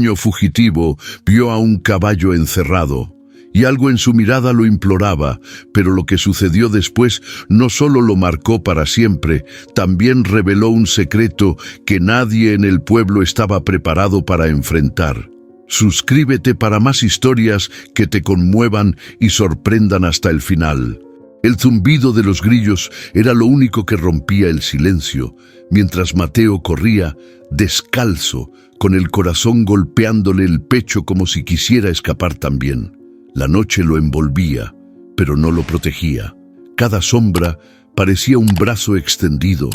niño fugitivo vio a un caballo encerrado, y algo en su mirada lo imploraba, pero lo que sucedió después no solo lo marcó para siempre, también reveló un secreto que nadie en el pueblo estaba preparado para enfrentar. Suscríbete para más historias que te conmuevan y sorprendan hasta el final. El zumbido de los grillos era lo único que rompía el silencio, mientras Mateo corría, descalzo, con el corazón golpeándole el pecho como si quisiera escapar también. La noche lo envolvía, pero no lo protegía. Cada sombra parecía un brazo extendido,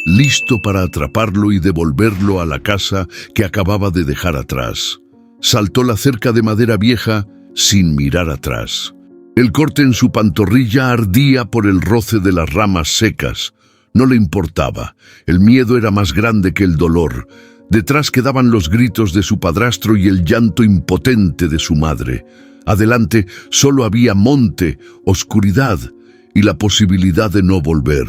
listo para atraparlo y devolverlo a la casa que acababa de dejar atrás. Saltó la cerca de madera vieja sin mirar atrás. El corte en su pantorrilla ardía por el roce de las ramas secas. No le importaba. El miedo era más grande que el dolor. Detrás quedaban los gritos de su padrastro y el llanto impotente de su madre. Adelante solo había monte, oscuridad y la posibilidad de no volver.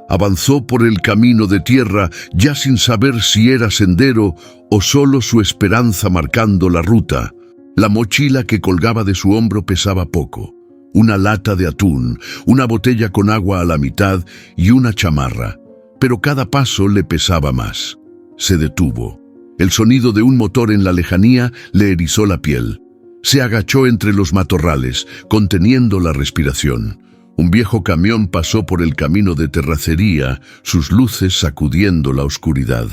Avanzó por el camino de tierra ya sin saber si era sendero o solo su esperanza marcando la ruta. La mochila que colgaba de su hombro pesaba poco. Una lata de atún, una botella con agua a la mitad y una chamarra. Pero cada paso le pesaba más. Se detuvo. El sonido de un motor en la lejanía le erizó la piel. Se agachó entre los matorrales, conteniendo la respiración. Un viejo camión pasó por el camino de terracería, sus luces sacudiendo la oscuridad.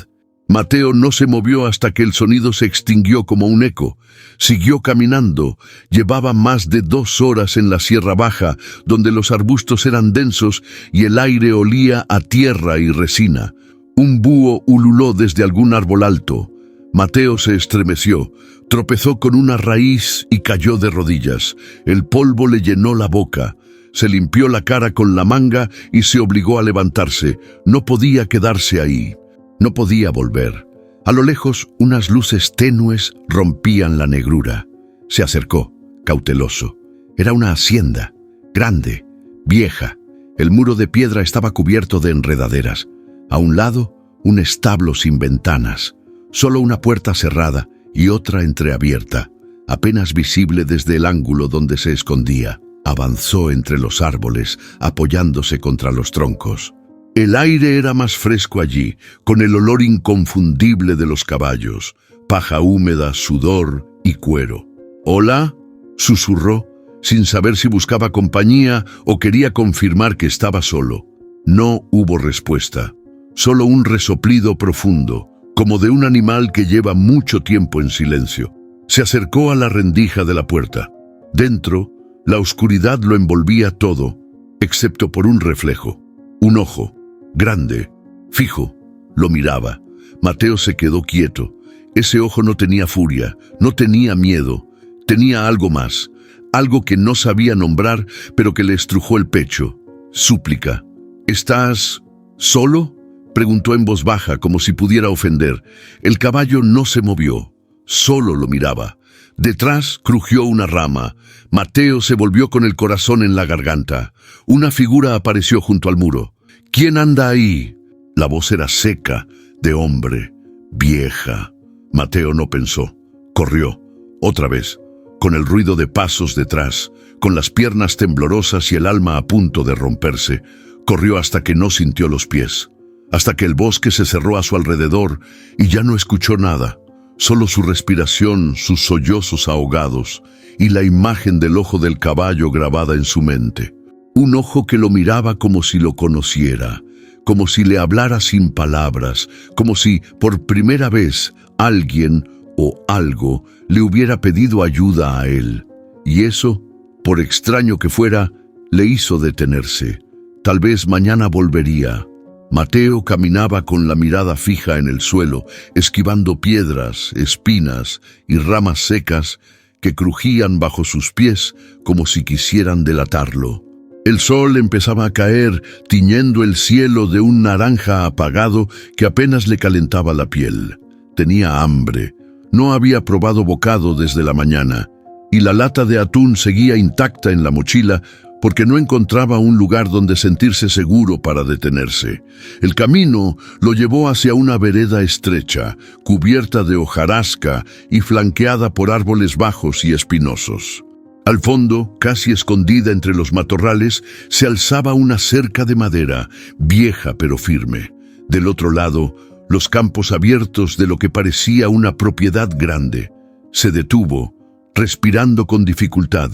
Mateo no se movió hasta que el sonido se extinguió como un eco. Siguió caminando. Llevaba más de 2 horas en la Sierra Baja, donde los arbustos eran densos y el aire olía a tierra y resina. Un búho ululó desde algún árbol alto. Mateo se estremeció, tropezó con una raíz y cayó de rodillas. El polvo le llenó la boca. Se limpió la cara con la manga y se obligó a levantarse. No podía quedarse ahí. No podía volver. A lo lejos, unas luces tenues rompían la negrura. Se acercó, cauteloso. Era una hacienda, grande, vieja. El muro de piedra estaba cubierto de enredaderas. A un lado, un establo sin ventanas. Solo una puerta cerrada y otra entreabierta, apenas visible desde el ángulo donde se escondía. Avanzó entre los árboles, apoyándose contra los troncos. El aire era más fresco allí, con el olor inconfundible de los caballos, paja húmeda, sudor y cuero. «¿Hola?», susurró, sin saber si buscaba compañía o quería confirmar que estaba solo. No hubo respuesta, solo un resoplido profundo, como de un animal que lleva mucho tiempo en silencio. Se acercó a la rendija de la puerta. Dentro, la oscuridad lo envolvía todo, excepto por un reflejo. Un ojo, grande, fijo, lo miraba. Mateo se quedó quieto. Ese ojo no tenía furia, no tenía miedo, tenía algo más, algo que no sabía nombrar, pero que le estrujó el pecho. Súplica. «¿Estás solo?», preguntó en voz baja, como si pudiera ofender. El caballo no se movió, solo lo miraba. Detrás crujió una rama. Mateo se volvió con el corazón en la garganta. Una figura apareció junto al muro. «¿Quién anda ahí?». La voz era seca, de hombre, vieja. Mateo no pensó. Corrió, otra vez, con el ruido de pasos detrás, con las piernas temblorosas y el alma a punto de romperse. Corrió hasta que no sintió los pies, hasta que el bosque se cerró a su alrededor y ya no escuchó nada. Solo su respiración, sus sollozos ahogados y la imagen del ojo del caballo grabada en su mente. Un ojo que lo miraba como si lo conociera, como si le hablara sin palabras, como si por primera vez alguien o algo le hubiera pedido ayuda a él. Y eso, por extraño que fuera, le hizo detenerse. Tal vez mañana volvería. Mateo caminaba con la mirada fija en el suelo, esquivando piedras, espinas y ramas secas que crujían bajo sus pies como si quisieran delatarlo. El sol empezaba a caer, tiñendo el cielo de un naranja apagado que apenas le calentaba la piel. Tenía hambre. No había probado bocado desde la mañana, y la lata de atún seguía intacta en la mochila, porque no encontraba un lugar donde sentirse seguro para detenerse. El camino lo llevó hacia una vereda estrecha, cubierta de hojarasca y flanqueada por árboles bajos y espinosos. Al fondo, casi escondida entre los matorrales, se alzaba una cerca de madera, vieja pero firme. Del otro lado, los campos abiertos de lo que parecía una propiedad grande. Se detuvo, respirando con dificultad.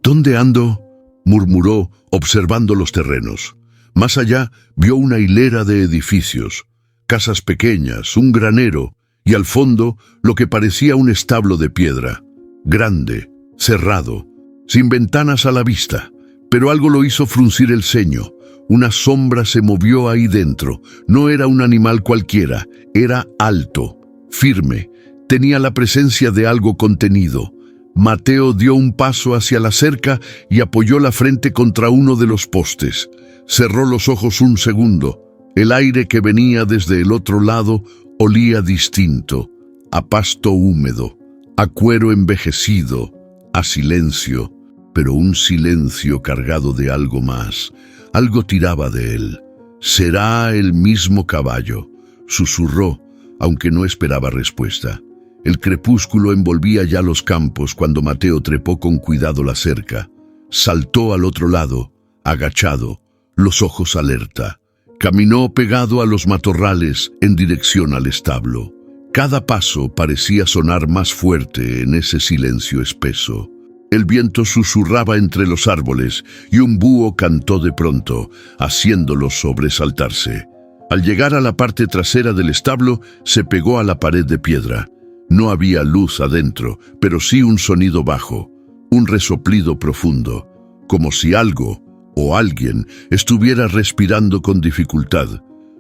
«¿Dónde ando?», murmuró, observando los terrenos. Más allá, vio una hilera de edificios, casas pequeñas, un granero, y al fondo, lo que parecía un establo de piedra. Grande, cerrado, sin ventanas a la vista, pero algo lo hizo fruncir el ceño. Una sombra se movió ahí dentro. No era un animal cualquiera, era alto, firme, tenía la presencia de algo contenido. Mateo dio un paso hacia la cerca y apoyó la frente contra uno de los postes. Cerró los ojos un segundo. El aire que venía desde el otro lado olía distinto, a pasto húmedo, a cuero envejecido, a silencio, pero un silencio cargado de algo más. Algo tiraba de él. «Será el mismo caballo», susurró, aunque no esperaba respuesta. El crepúsculo envolvía ya los campos cuando Mateo trepó con cuidado la cerca. Saltó al otro lado, agachado, los ojos alerta. Caminó pegado a los matorrales en dirección al establo. Cada paso parecía sonar más fuerte en ese silencio espeso. El viento susurraba entre los árboles y un búho cantó de pronto, haciéndolo sobresaltarse. Al llegar a la parte trasera del establo, se pegó a la pared de piedra. No había luz adentro, pero sí un sonido bajo, un resoplido profundo, como si algo o alguien estuviera respirando con dificultad.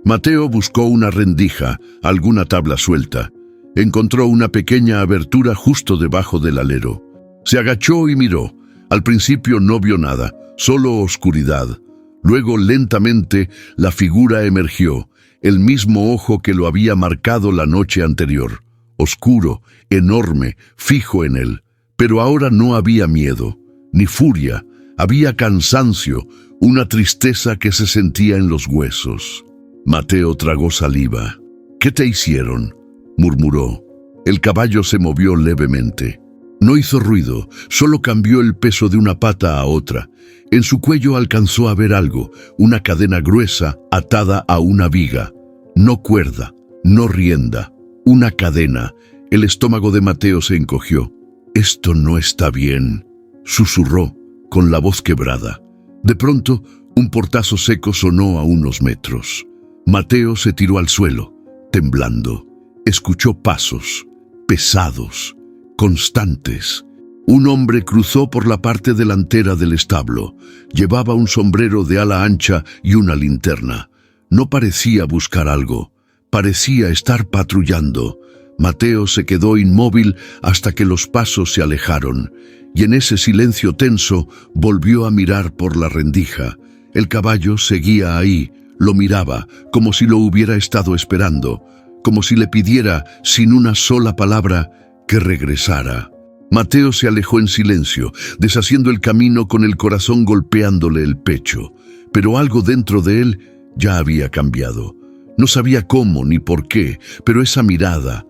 Mateo buscó una rendija, alguna tabla suelta. Encontró una pequeña abertura justo debajo del alero. Se agachó y miró. Al principio no vio nada, solo oscuridad. Luego, lentamente, la figura emergió, el mismo ojo que lo había marcado la noche anterior. Oscuro, enorme, fijo en él. Pero ahora no había miedo, ni furia. Había cansancio, una tristeza que se sentía en los huesos. Mateo tragó saliva. «¿Qué te hicieron?», murmuró. El caballo se movió levemente. No hizo ruido, solo cambió el peso de una pata a otra. En su cuello alcanzó a ver algo, una cadena gruesa atada a una viga. No cuerda, no rienda, una cadena. El estómago de Mateo se encogió. «Esto no está bien», susurró, con la voz quebrada. De pronto, un portazo seco sonó a unos metros. Mateo se tiró al suelo, temblando. Escuchó pasos, pesados, constantes. Un hombre cruzó por la parte delantera del establo. Llevaba un sombrero de ala ancha y una linterna. No parecía buscar algo, parecía estar patrullando. Mateo se quedó inmóvil hasta que los pasos se alejaron, y en ese silencio tenso volvió a mirar por la rendija. El caballo seguía ahí, lo miraba, como si lo hubiera estado esperando, como si le pidiera, sin una sola palabra, que regresara. Mateo se alejó en silencio, deshaciendo el camino con el corazón golpeándole el pecho. Pero algo dentro de él ya había cambiado. No sabía cómo ni por qué, pero esa mirada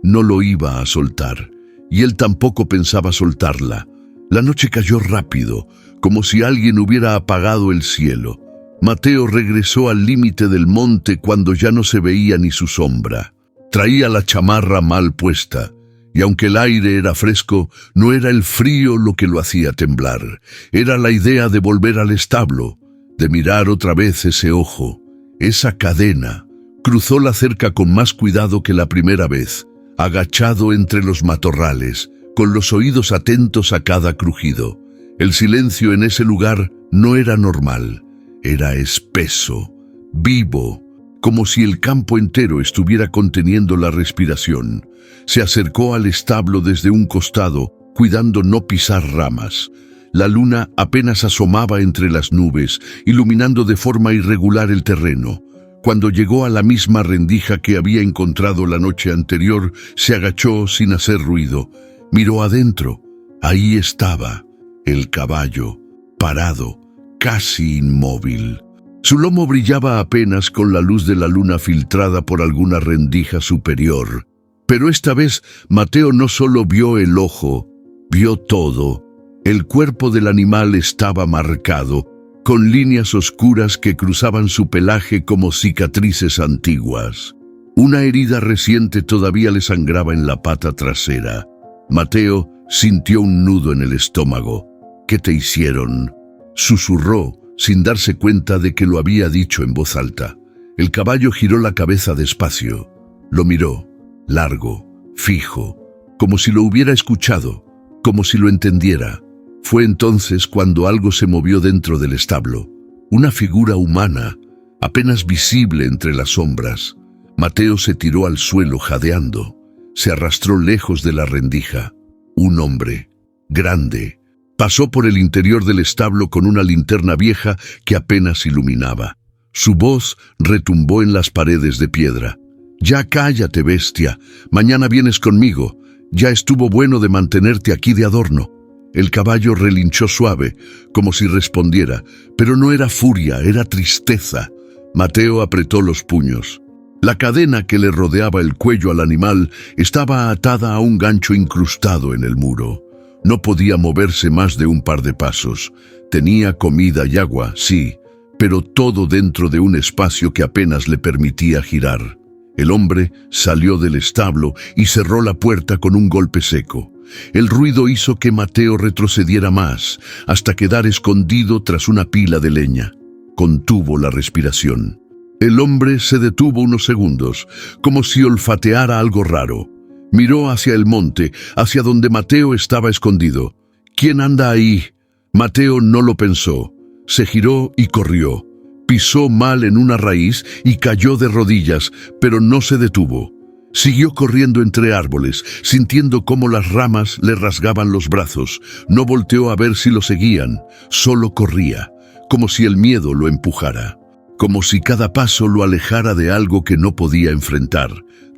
no lo iba a soltar. Y él tampoco pensaba soltarla. La noche cayó rápido, como si alguien hubiera apagado el cielo. Mateo regresó al límite del monte cuando ya no se veía ni su sombra. Traía la chamarra mal puesta, y aunque el aire era fresco, no era el frío lo que lo hacía temblar. Era la idea de volver al establo, de mirar otra vez ese ojo, esa cadena. Cruzó la cerca con más cuidado que la primera vez, agachado entre los matorrales, con los oídos atentos a cada crujido. El silencio en ese lugar no era normal, era espeso, vivo, como si el campo entero estuviera conteniendo la respiración. Se acercó al establo desde un costado, cuidando no pisar ramas. La luna apenas asomaba entre las nubes, iluminando de forma irregular el terreno. Cuando llegó a la misma rendija que había encontrado la noche anterior, se agachó sin hacer ruido. Miró adentro. Ahí estaba, el caballo, parado, casi inmóvil. Su lomo brillaba apenas con la luz de la luna filtrada por alguna rendija superior. Pero esta vez Mateo no solo vio el ojo, vio todo. El cuerpo del animal estaba marcado, con líneas oscuras que cruzaban su pelaje como cicatrices antiguas. Una herida reciente todavía le sangraba en la pata trasera. Mateo sintió un nudo en el estómago. «¿Qué te hicieron?», susurró, sin darse cuenta de que lo había dicho en voz alta. El caballo giró la cabeza despacio. Lo miró, largo, fijo, como si lo hubiera escuchado, como si lo entendiera. Fue entonces cuando algo se movió dentro del establo. Una figura humana, apenas visible entre las sombras. Mateo se tiró al suelo jadeando. Se arrastró lejos de la rendija. Un hombre, grande, pasó por el interior del establo con una linterna vieja que apenas iluminaba. Su voz retumbó en las paredes de piedra. «Ya cállate, bestia. Mañana vienes conmigo. Ya estuvo bueno de mantenerte aquí de adorno». El caballo relinchó suave, como si respondiera, pero no era furia, era tristeza. Mateo apretó los puños. La cadena que le rodeaba el cuello al animal estaba atada a un gancho incrustado en el muro. No podía moverse más de un par de pasos. Tenía comida y agua, sí, pero todo dentro de un espacio que apenas le permitía girar. El hombre salió del establo y cerró la puerta con un golpe seco. El ruido hizo que Mateo retrocediera más, hasta quedar escondido tras una pila de leña. Contuvo la respiración. El hombre se detuvo unos segundos, como si olfateara algo raro. Miró hacia el monte, hacia donde Mateo estaba escondido. «¿Quién anda ahí?». Mateo no lo pensó. Se giró y corrió. Pisó mal en una raíz y cayó de rodillas, pero no se detuvo. Siguió corriendo entre árboles, sintiendo cómo las ramas le rasgaban los brazos. No volteó a ver si lo seguían, solo corría, como si el miedo lo empujara, como si cada paso lo alejara de algo que no podía enfrentar.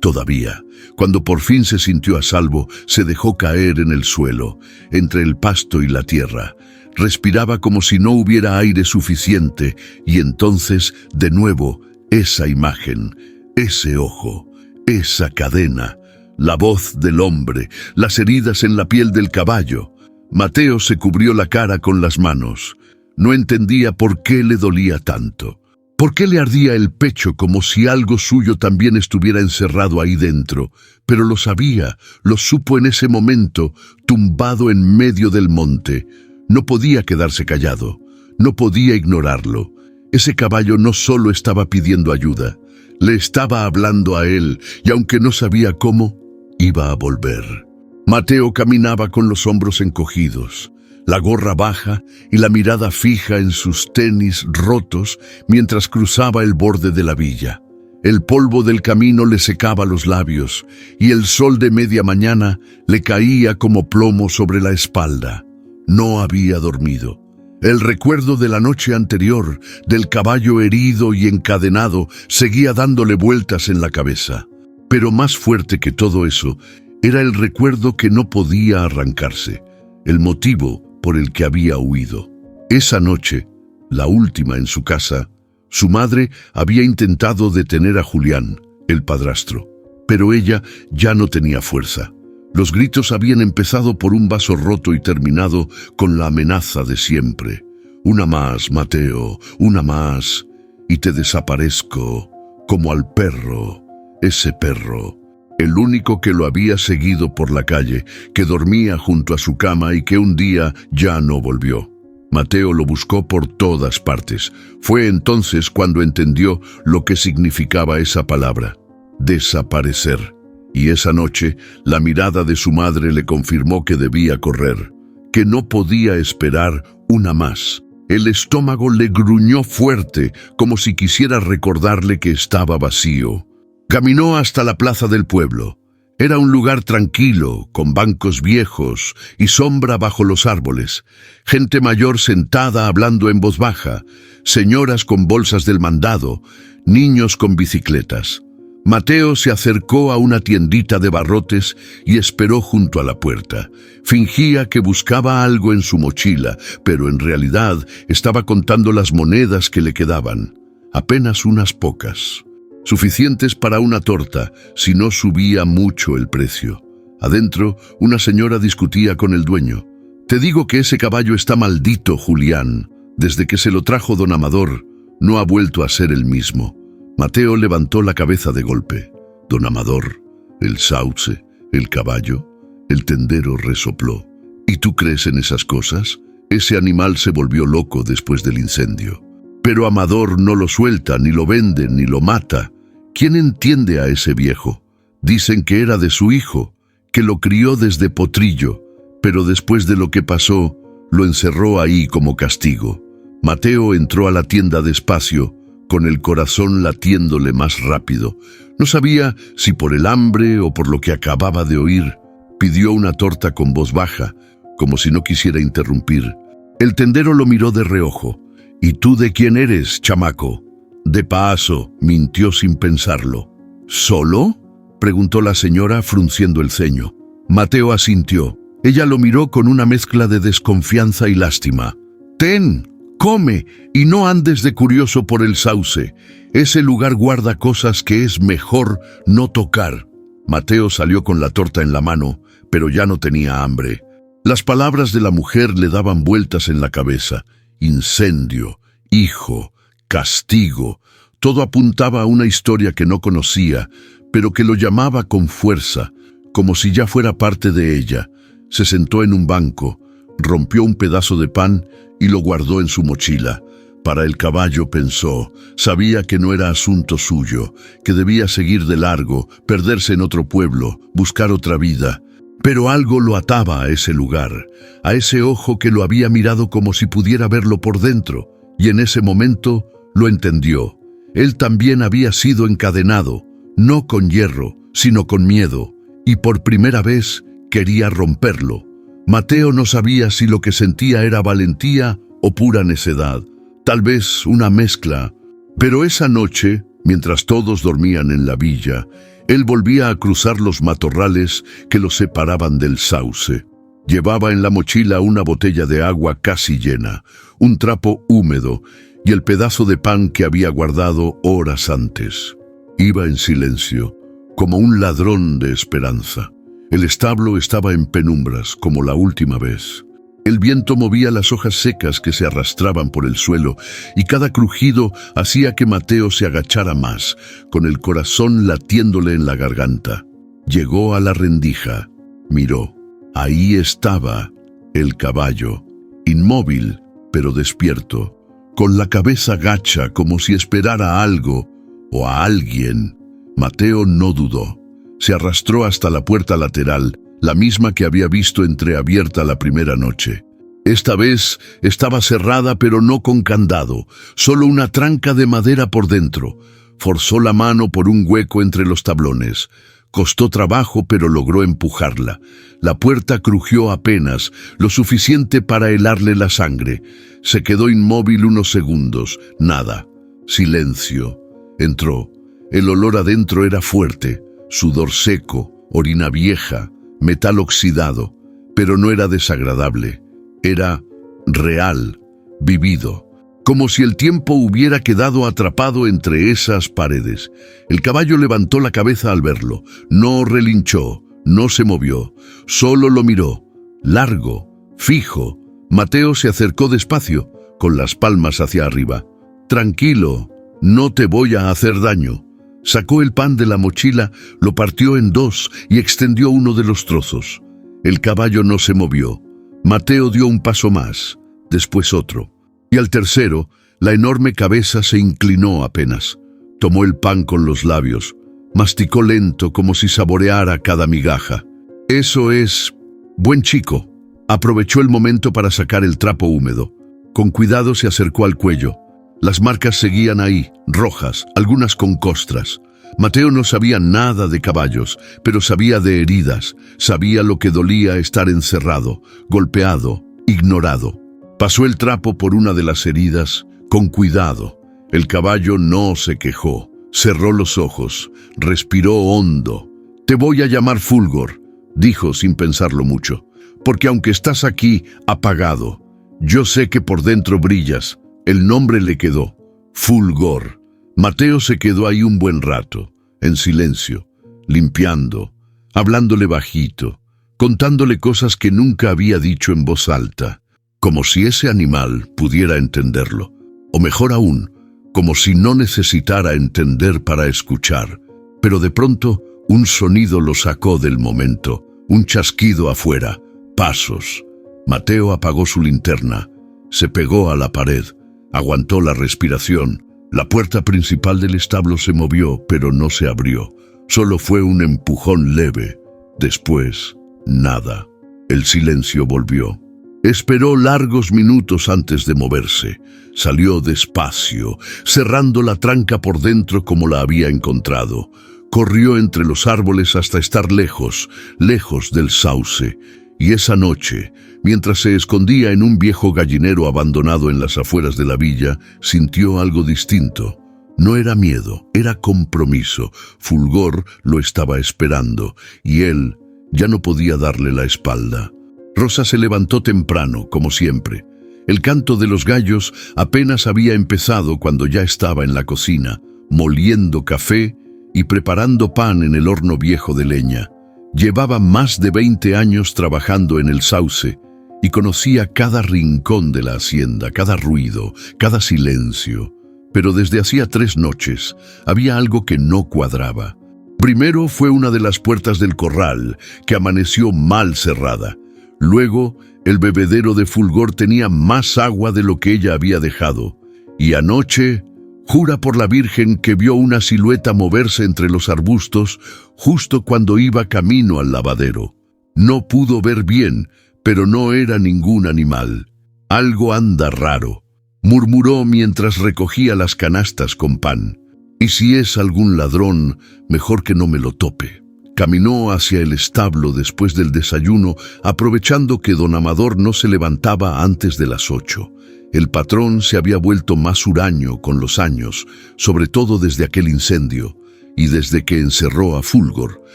Todavía, cuando por fin se sintió a salvo, se dejó caer en el suelo, entre el pasto y la tierra. Respiraba como si no hubiera aire suficiente, y entonces, de nuevo, esa imagen, ese ojo, esa cadena, la voz del hombre, las heridas en la piel del caballo. Mateo se cubrió la cara con las manos. No entendía por qué le dolía tanto. ¿Por qué le ardía el pecho como si algo suyo también estuviera encerrado ahí dentro? Pero lo sabía, lo supo en ese momento, tumbado en medio del monte. No podía quedarse callado, no podía ignorarlo. Ese caballo no solo estaba pidiendo ayuda, le estaba hablando a él, y aunque no sabía cómo, iba a volver. Mateo caminaba con los hombros encogidos, la gorra baja y la mirada fija en sus tenis rotos mientras cruzaba el borde de la villa. El polvo del camino le secaba los labios y el sol de media mañana le caía como plomo sobre la espalda. No había dormido. El recuerdo de la noche anterior, del caballo herido y encadenado, seguía dándole vueltas en la cabeza. Pero más fuerte que todo eso, era el recuerdo que no podía arrancarse, el motivo por el que había huido. Esa noche, la última en su casa, su madre había intentado detener a Julián, el padrastro, pero ella ya no tenía fuerza. Los gritos habían empezado por un vaso roto y terminado con la amenaza de siempre. «Una más, Mateo, una más, y te desaparezco, como al perro, ese perro». El único que lo había seguido por la calle, que dormía junto a su cama y que un día ya no volvió. Mateo lo buscó por todas partes. Fue entonces cuando entendió lo que significaba esa palabra: desaparecer. Y esa noche, la mirada de su madre le confirmó que debía correr, que no podía esperar una más. El estómago le gruñó fuerte, como si quisiera recordarle que estaba vacío. Caminó hasta la plaza del pueblo. Era un lugar tranquilo, con bancos viejos y sombra bajo los árboles. Gente mayor sentada hablando en voz baja, señoras con bolsas del mandado, niños con bicicletas. Mateo se acercó a una tiendita de barrotes y esperó junto a la puerta. Fingía que buscaba algo en su mochila, pero en realidad estaba contando las monedas que le quedaban. Apenas unas pocas. Suficientes para una torta, si no subía mucho el precio. Adentro, una señora discutía con el dueño. «Te digo que ese caballo está maldito, Julián. Desde que se lo trajo don Amador, no ha vuelto a ser el mismo». Mateo levantó la cabeza de golpe. Don Amador, el sauce, el caballo, el tendero resopló. ¿Y tú crees en esas cosas? Ese animal se volvió loco después del incendio. Pero Amador no lo suelta, ni lo vende, ni lo mata. ¿Quién entiende a ese viejo? Dicen que era de su hijo, que lo crió desde potrillo, pero después de lo que pasó, lo encerró ahí como castigo. Mateo entró a la tienda despacio, con el corazón latiéndole más rápido. No sabía si por el hambre o por lo que acababa de oír. Pidió una torta con voz baja, como si no quisiera interrumpir. El tendero lo miró de reojo. «¿Y tú de quién eres, chamaco?» «De paso», mintió sin pensarlo. «¿Solo?», preguntó la señora frunciendo el ceño. Mateo asintió. Ella lo miró con una mezcla de desconfianza y lástima. «Ten, come, y no andes de curioso por el sauce. Ese lugar guarda cosas que es mejor no tocar». Mateo salió con la torta en la mano, pero ya no tenía hambre. Las palabras de la mujer le daban vueltas en la cabeza. Incendio, hijo, castigo. Todo apuntaba a una historia que no conocía, pero que lo llamaba con fuerza, como si ya fuera parte de ella. Se sentó en un banco, rompió un pedazo de pan y lo guardó en su mochila. Para el caballo, pensó, sabía que no era asunto suyo, que debía seguir de largo, perderse en otro pueblo, buscar otra vida. Pero algo lo ataba a ese lugar, a ese ojo que lo había mirado como si pudiera verlo por dentro, y en ese momento lo entendió. Él también había sido encadenado, no con hierro, sino con miedo, y por primera vez quería romperlo. Mateo no sabía si lo que sentía era valentía o pura necedad, tal vez una mezcla. Pero esa noche, mientras todos dormían en la villa, él volvía a cruzar los matorrales que lo separaban del sauce. Llevaba en la mochila una botella de agua casi llena, un trapo húmedo y el pedazo de pan que había guardado horas antes. Iba en silencio, como un ladrón de esperanza. El establo estaba en penumbras, como la última vez. El viento movía las hojas secas que se arrastraban por el suelo, y cada crujido hacía que Mateo se agachara más, con el corazón latiéndole en la garganta. Llegó a la rendija, miró. Ahí estaba el caballo, inmóvil, pero despierto, con la cabeza gacha como si esperara algo o a alguien. Mateo no dudó. Se arrastró hasta la puerta lateral, la misma que había visto entreabierta la primera noche. Esta vez estaba cerrada, pero no con candado, solo una tranca de madera por dentro. Forzó la mano por un hueco entre los tablones. Costó trabajo, pero logró empujarla. La puerta crujió apenas, lo suficiente para helarle la sangre. Se quedó inmóvil unos segundos. Nada. Silencio. Entró. El olor adentro era fuerte. Sudor seco, orina vieja, metal oxidado, pero no era desagradable. Era real, vivido, como si el tiempo hubiera quedado atrapado entre esas paredes. El caballo levantó la cabeza al verlo. No relinchó, no se movió, solo lo miró, largo, fijo. Mateo se acercó despacio, con las palmas hacia arriba. «Tranquilo, no te voy a hacer daño». Sacó el pan de la mochila, lo partió en dos y extendió uno de los trozos. El caballo no se movió. Mateo dio un paso más, después otro. Y al tercero, la enorme cabeza se inclinó apenas. Tomó el pan con los labios. Masticó lento, como si saboreara cada migaja. «Eso es... buen chico». Aprovechó el momento para sacar el trapo húmedo. Con cuidado se acercó al cuello. Las marcas seguían ahí, rojas, algunas con costras. Mateo no sabía nada de caballos, pero sabía de heridas, sabía lo que dolía estar encerrado, golpeado, ignorado. Pasó el trapo por una de las heridas, con cuidado. El caballo no se quejó, Cerró los ojos, respiró hondo. «Te voy a llamar Fulgor», dijo sin pensarlo mucho, «porque aunque estás aquí apagado, yo sé que por dentro brillas». El nombre le quedó, Fulgor. Mateo se quedó ahí un buen rato, en silencio, limpiando, hablándole bajito, contándole cosas que nunca había dicho en voz alta, como si ese animal pudiera entenderlo, o mejor aún, como si no necesitara entender para escuchar. Pero de pronto, un sonido lo sacó del momento, un chasquido afuera, pasos. Mateo apagó su linterna, se pegó a la pared, aguantó la respiración. La puerta principal del establo se movió, pero no se abrió. Solo fue un empujón leve. Después, nada. El silencio volvió. Esperó largos minutos antes de moverse. Salió despacio, cerrando la tranca por dentro como la había encontrado. Corrió entre los árboles hasta estar lejos, lejos del sauce. Y esa noche, mientras se escondía en un viejo gallinero abandonado en las afueras de la villa, sintió algo distinto. No era miedo, era compromiso. Fulgor lo estaba esperando, y él ya no podía darle la espalda. Rosa se levantó temprano, como siempre. El canto de los gallos apenas había empezado cuando ya estaba en la cocina, moliendo café y preparando pan en el horno viejo de leña. Llevaba más de 20 años trabajando en el sauce y conocía cada rincón de la hacienda, cada ruido, cada silencio. Pero desde hacía 3 noches había algo que no cuadraba. Primero fue una de las puertas del corral, que amaneció mal cerrada. Luego, el bebedero de Fulgor tenía más agua de lo que ella había dejado. Y anoche, jura por la Virgen que vio una silueta moverse entre los arbustos justo cuando iba camino al lavadero. No pudo ver bien, pero no era ningún animal. «Algo anda raro», murmuró mientras recogía las canastas con pan. «Y si es algún ladrón, mejor que no me lo tope». Caminó hacia el establo después del desayuno, aprovechando que don Amador no se levantaba antes de las 8. El patrón se había vuelto más huraño con los años, sobre todo desde aquel incendio, y desde que encerró a Fulgor.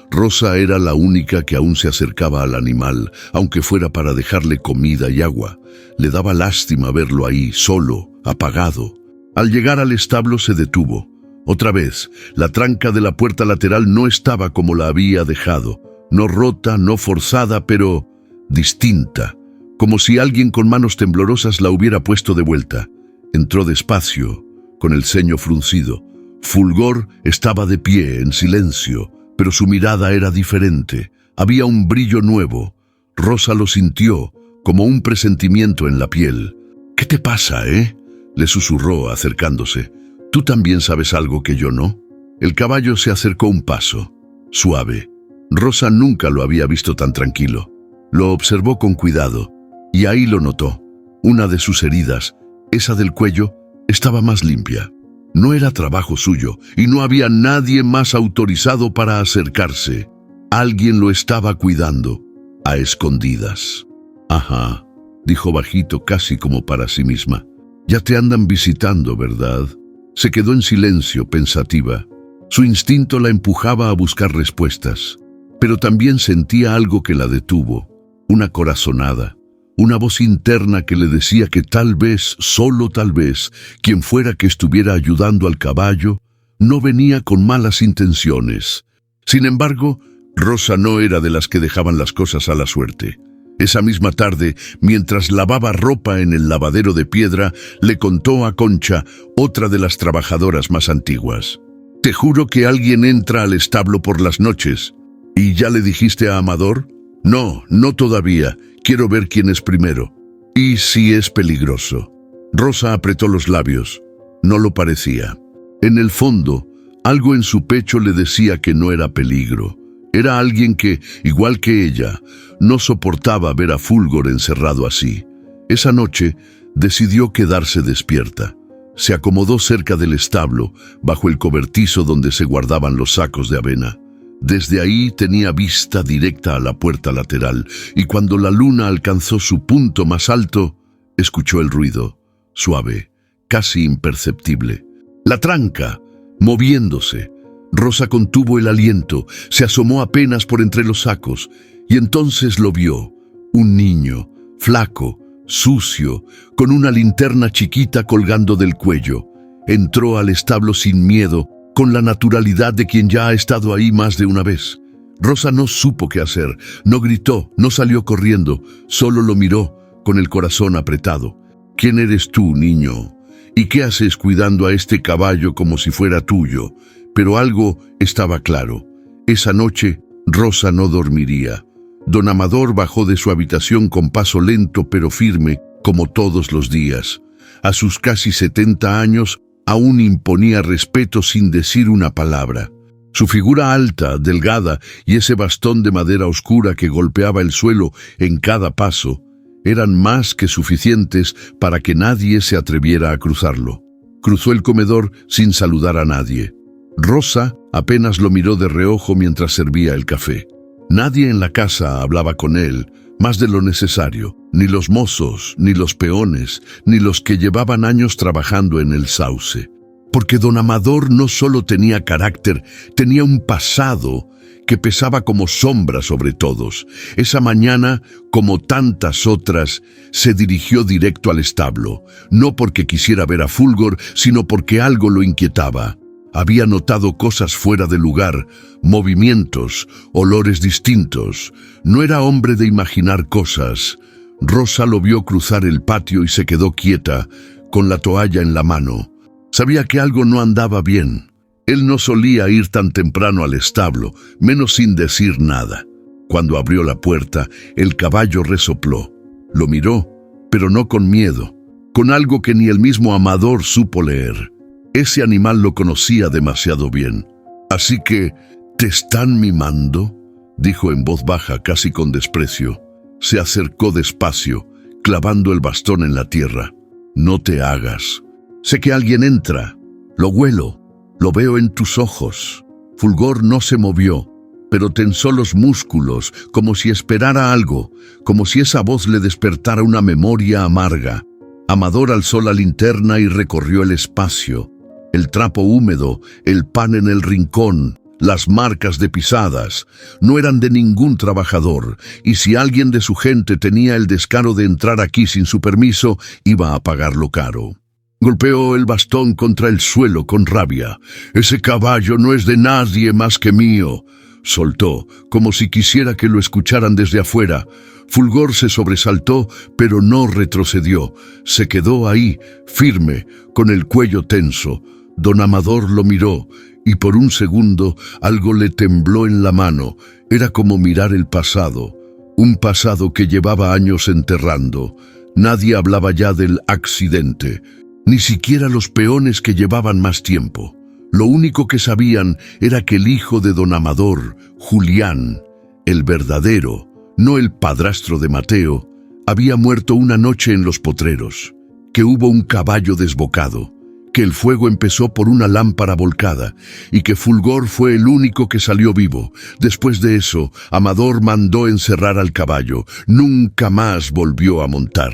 Rosa era la única que aún se acercaba al animal, aunque fuera para dejarle comida y agua. Le daba lástima verlo ahí, solo, apagado. Al llegar al establo se detuvo. Otra vez, la tranca de la puerta lateral no estaba como la había dejado, no rota, no forzada, pero distinta, como si alguien con manos temblorosas la hubiera puesto de vuelta. Entró despacio, con el ceño fruncido. Fulgor estaba de pie, en silencio, pero su mirada era diferente. Había un brillo nuevo. Rosa lo sintió, como un presentimiento en la piel. «¿Qué te pasa, le susurró, acercándose. «¿Tú también sabes algo que yo no?» El caballo se acercó un paso, suave. Rosa nunca lo había visto tan tranquilo. Lo observó con cuidado, y ahí lo notó. Una de sus heridas, esa del cuello, estaba más limpia. No era trabajo suyo, y no había nadie más autorizado para acercarse. Alguien lo estaba cuidando, a escondidas. «Ajá», dijo bajito, casi como para sí misma. «Ya te andan visitando, ¿verdad?» Se quedó en silencio, pensativa. Su instinto la empujaba a buscar respuestas, pero también sentía algo que la detuvo, una corazonada, una voz interna que le decía que tal vez, solo tal vez, quien fuera que estuviera ayudando al caballo, no venía con malas intenciones. Sin embargo, Rosa no era de las que dejaban las cosas a la suerte. Esa misma tarde, mientras lavaba ropa en el lavadero de piedra, le contó a Concha, otra de las trabajadoras más antiguas. «Te juro que alguien entra al establo por las noches». «¿Y ya le dijiste a Amador?» «No, no todavía. Quiero ver quién es primero». «¿Y si es peligroso?» Rosa apretó los labios. No lo parecía. En el fondo, algo en su pecho le decía que no era peligro. Era alguien que, igual que ella, no soportaba ver a Fulgor encerrado así. Esa noche decidió quedarse despierta. Se acomodó cerca del establo, bajo el cobertizo donde se guardaban los sacos de avena. Desde ahí tenía vista directa a la puerta lateral, y cuando la luna alcanzó su punto más alto, escuchó el ruido, suave, casi imperceptible. «La tranca», moviéndose. Rosa contuvo el aliento, se asomó apenas por entre los sacos, y entonces lo vio. Un niño, flaco, sucio, con una linterna chiquita colgando del cuello. Entró al establo sin miedo, con la naturalidad de quien ya ha estado ahí más de una vez. Rosa no supo qué hacer, no gritó, no salió corriendo, solo lo miró, con el corazón apretado. ¿Quién eres tú, niño? ¿Y qué haces cuidando a este caballo como si fuera tuyo? Pero algo estaba claro. Esa noche, Rosa no dormiría. Don Amador bajó de su habitación con paso lento pero firme, como todos los días. A sus casi 70 años, aún imponía respeto sin decir una palabra. Su figura alta, delgada, y ese bastón de madera oscura que golpeaba el suelo en cada paso, eran más que suficientes para que nadie se atreviera a cruzarlo. Cruzó el comedor sin saludar a nadie. Rosa apenas lo miró de reojo mientras servía el café. Nadie en la casa hablaba con él, más de lo necesario, ni los mozos, ni los peones, ni los que llevaban años trabajando en el sauce. Porque don Amador no solo tenía carácter, tenía un pasado que pesaba como sombra sobre todos. Esa mañana, como tantas otras, se dirigió directo al establo, no porque quisiera ver a Fulgor, sino porque algo lo inquietaba. Había notado cosas fuera de lugar, movimientos, olores distintos. No era hombre de imaginar cosas. Rosa lo vio cruzar el patio y se quedó quieta, con la toalla en la mano. Sabía que algo no andaba bien. Él no solía ir tan temprano al establo, menos sin decir nada. Cuando abrió la puerta, el caballo resopló. Lo miró, pero no con miedo, con algo que ni el mismo Amador supo leer. Ese animal lo conocía demasiado bien. Así que, ¿te están mimando?, dijo en voz baja, casi con desprecio. Se acercó despacio, clavando el bastón en la tierra. No te hagas. Sé que alguien entra. Lo huelo. Lo veo en tus ojos. Fulgor no se movió, pero tensó los músculos, como si esperara algo, como si esa voz le despertara una memoria amarga. Amador alzó la linterna y recorrió el espacio. El trapo húmedo, el pan en el rincón, las marcas de pisadas, no eran de ningún trabajador, y si alguien de su gente tenía el descaro de entrar aquí sin su permiso, iba a pagarlo caro. Golpeó el bastón contra el suelo con rabia. «Ese caballo no es de nadie más que mío», soltó, como si quisiera que lo escucharan desde afuera. Fulgor se sobresaltó, pero no retrocedió. Se quedó ahí, firme, con el cuello tenso. Don Amador lo miró, y por un segundo algo le tembló en la mano. Era como mirar el pasado, un pasado que llevaba años enterrando. Nadie hablaba ya del accidente, ni siquiera los peones que llevaban más tiempo. Lo único que sabían era que el hijo de don Amador, Julián, el verdadero, no el padrastro de Mateo, había muerto una noche en los potreros, que hubo un caballo desbocado, que el fuego empezó por una lámpara volcada y que Fulgor fue el único que salió vivo. Después de eso, Amador mandó encerrar al caballo. Nunca más volvió a montar.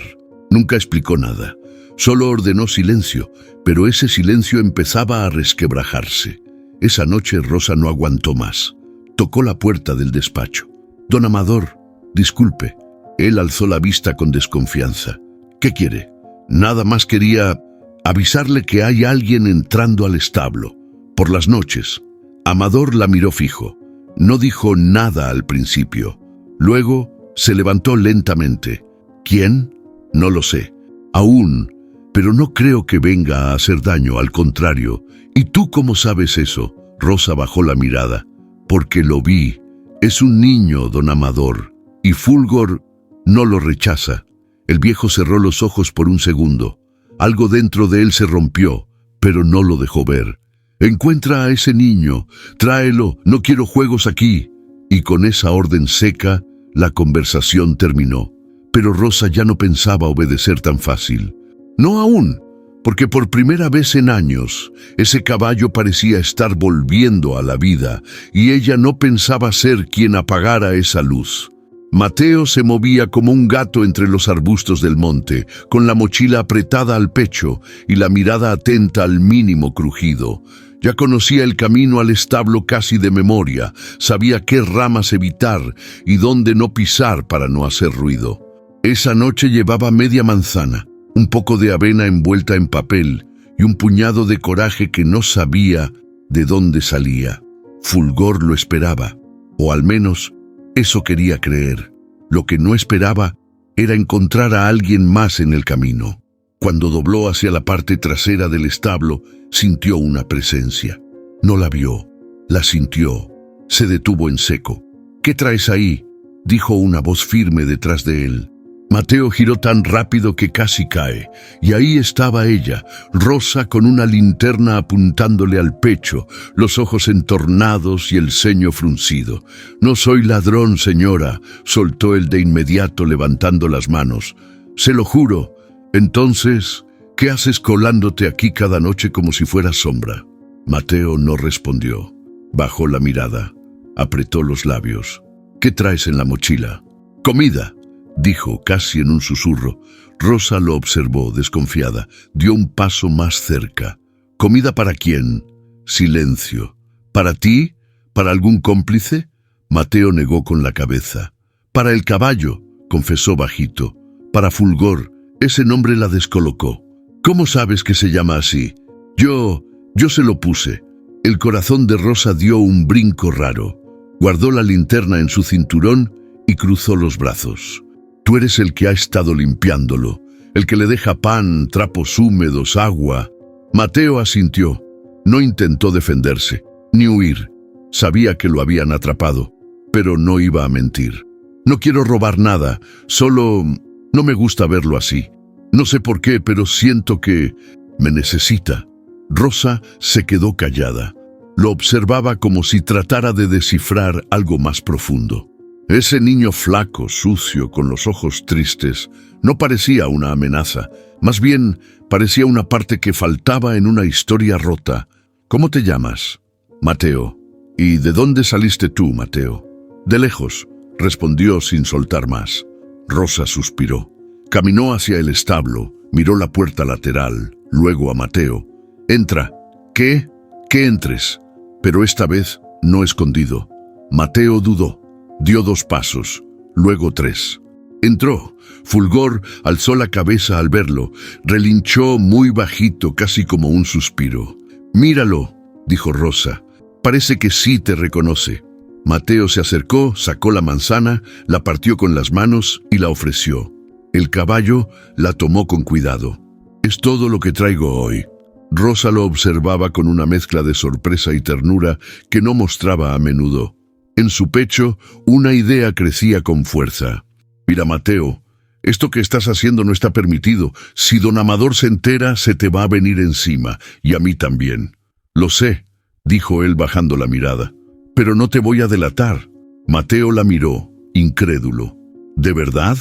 Nunca explicó nada. Solo ordenó silencio, pero ese silencio empezaba a resquebrajarse. Esa noche Rosa no aguantó más. Tocó la puerta del despacho. «Don Amador, disculpe». Él alzó la vista con desconfianza. «¿Qué quiere?» «Nada más quería avisarle que hay alguien entrando al establo, por las noches». Amador la miró fijo. No dijo nada al principio. Luego se levantó lentamente. «¿Quién? No lo sé. Aún. Pero no creo que venga a hacer daño, al contrario». «¿Y tú cómo sabes eso?» Rosa bajó la mirada. «Porque lo vi. Es un niño, don Amador. Y Fulgor no lo rechaza». El viejo cerró los ojos por un segundo. Algo dentro de él se rompió, pero no lo dejó ver. «Encuentra a ese niño. Tráelo. No quiero juegos aquí». Y con esa orden seca, la conversación terminó. Pero Rosa ya no pensaba obedecer tan fácil. No aún, porque por primera vez en años, ese caballo parecía estar volviendo a la vida, y ella no pensaba ser quien apagara esa luz. Mateo se movía como un gato entre los arbustos del monte, con la mochila apretada al pecho y la mirada atenta al mínimo crujido. Ya conocía el camino al establo casi de memoria, sabía qué ramas evitar y dónde no pisar para no hacer ruido. Esa noche llevaba media manzana, un poco de avena envuelta en papel y un puñado de coraje que no sabía de dónde salía. Fulgor lo esperaba, o al menos eso quería creer. Lo que no esperaba era encontrar a alguien más en el camino. Cuando dobló hacia la parte trasera del establo, sintió una presencia. No la vio, la sintió. Se detuvo en seco. «¿Qué traes ahí?», dijo una voz firme detrás de él. Mateo giró tan rápido que casi cae, y ahí estaba ella, Rosa, con una linterna apuntándole al pecho, los ojos entornados y el ceño fruncido. «No soy ladrón, señora», soltó él de inmediato levantando las manos. «Se lo juro». «Entonces, ¿qué haces colándote aquí cada noche como si fueras sombra?». Mateo no respondió. Bajó la mirada, apretó los labios. «¿Qué traes en la mochila?». «Comida», dijo casi en un susurro. Rosa lo observó, desconfiada. Dio un paso más cerca. «¿Comida para quién?». Silencio. «¿Para ti? ¿Para algún cómplice?». Mateo negó con la cabeza. «Para el caballo», confesó bajito. «Para Fulgor». Ese nombre la descolocó. «¿Cómo sabes que se llama así?». Yo se lo puse». El corazón de Rosa dio un brinco raro. Guardó la linterna en su cinturón y cruzó los brazos. «Tú eres el que ha estado limpiándolo, el que le deja pan, trapos húmedos, agua». Mateo asintió. No intentó defenderse, ni huir. Sabía que lo habían atrapado, pero no iba a mentir. «No quiero robar nada, solo no me gusta verlo así. No sé por qué, pero siento que me necesita». Rosa se quedó callada. Lo observaba como si tratara de descifrar algo más profundo. Ese niño flaco, sucio, con los ojos tristes, no parecía una amenaza. Más bien, parecía una parte que faltaba en una historia rota. «¿Cómo te llamas?». «Mateo». «¿Y de dónde saliste tú, Mateo?». «De lejos», respondió sin soltar más. Rosa suspiró. Caminó hacia el establo, miró la puerta lateral, luego a Mateo. «Entra». «¿Qué?». «Que entres». Pero esta vez no escondido. Mateo dudó. Dio 2 pasos, luego 3. Entró. Fulgor alzó la cabeza al verlo. Relinchó muy bajito, casi como un suspiro. «Míralo», dijo Rosa. «Parece que sí te reconoce». Mateo se acercó, sacó la manzana, la partió con las manos y la ofreció. El caballo la tomó con cuidado. «Es todo lo que traigo hoy». Rosa lo observaba con una mezcla de sorpresa y ternura que no mostraba a menudo. En su pecho, una idea crecía con fuerza. «Mira, Mateo, esto que estás haciendo no está permitido. Si don Amador se entera, se te va a venir encima, y a mí también». «Lo sé», dijo él bajando la mirada. «Pero no te voy a delatar». Mateo la miró, incrédulo. «¿De verdad?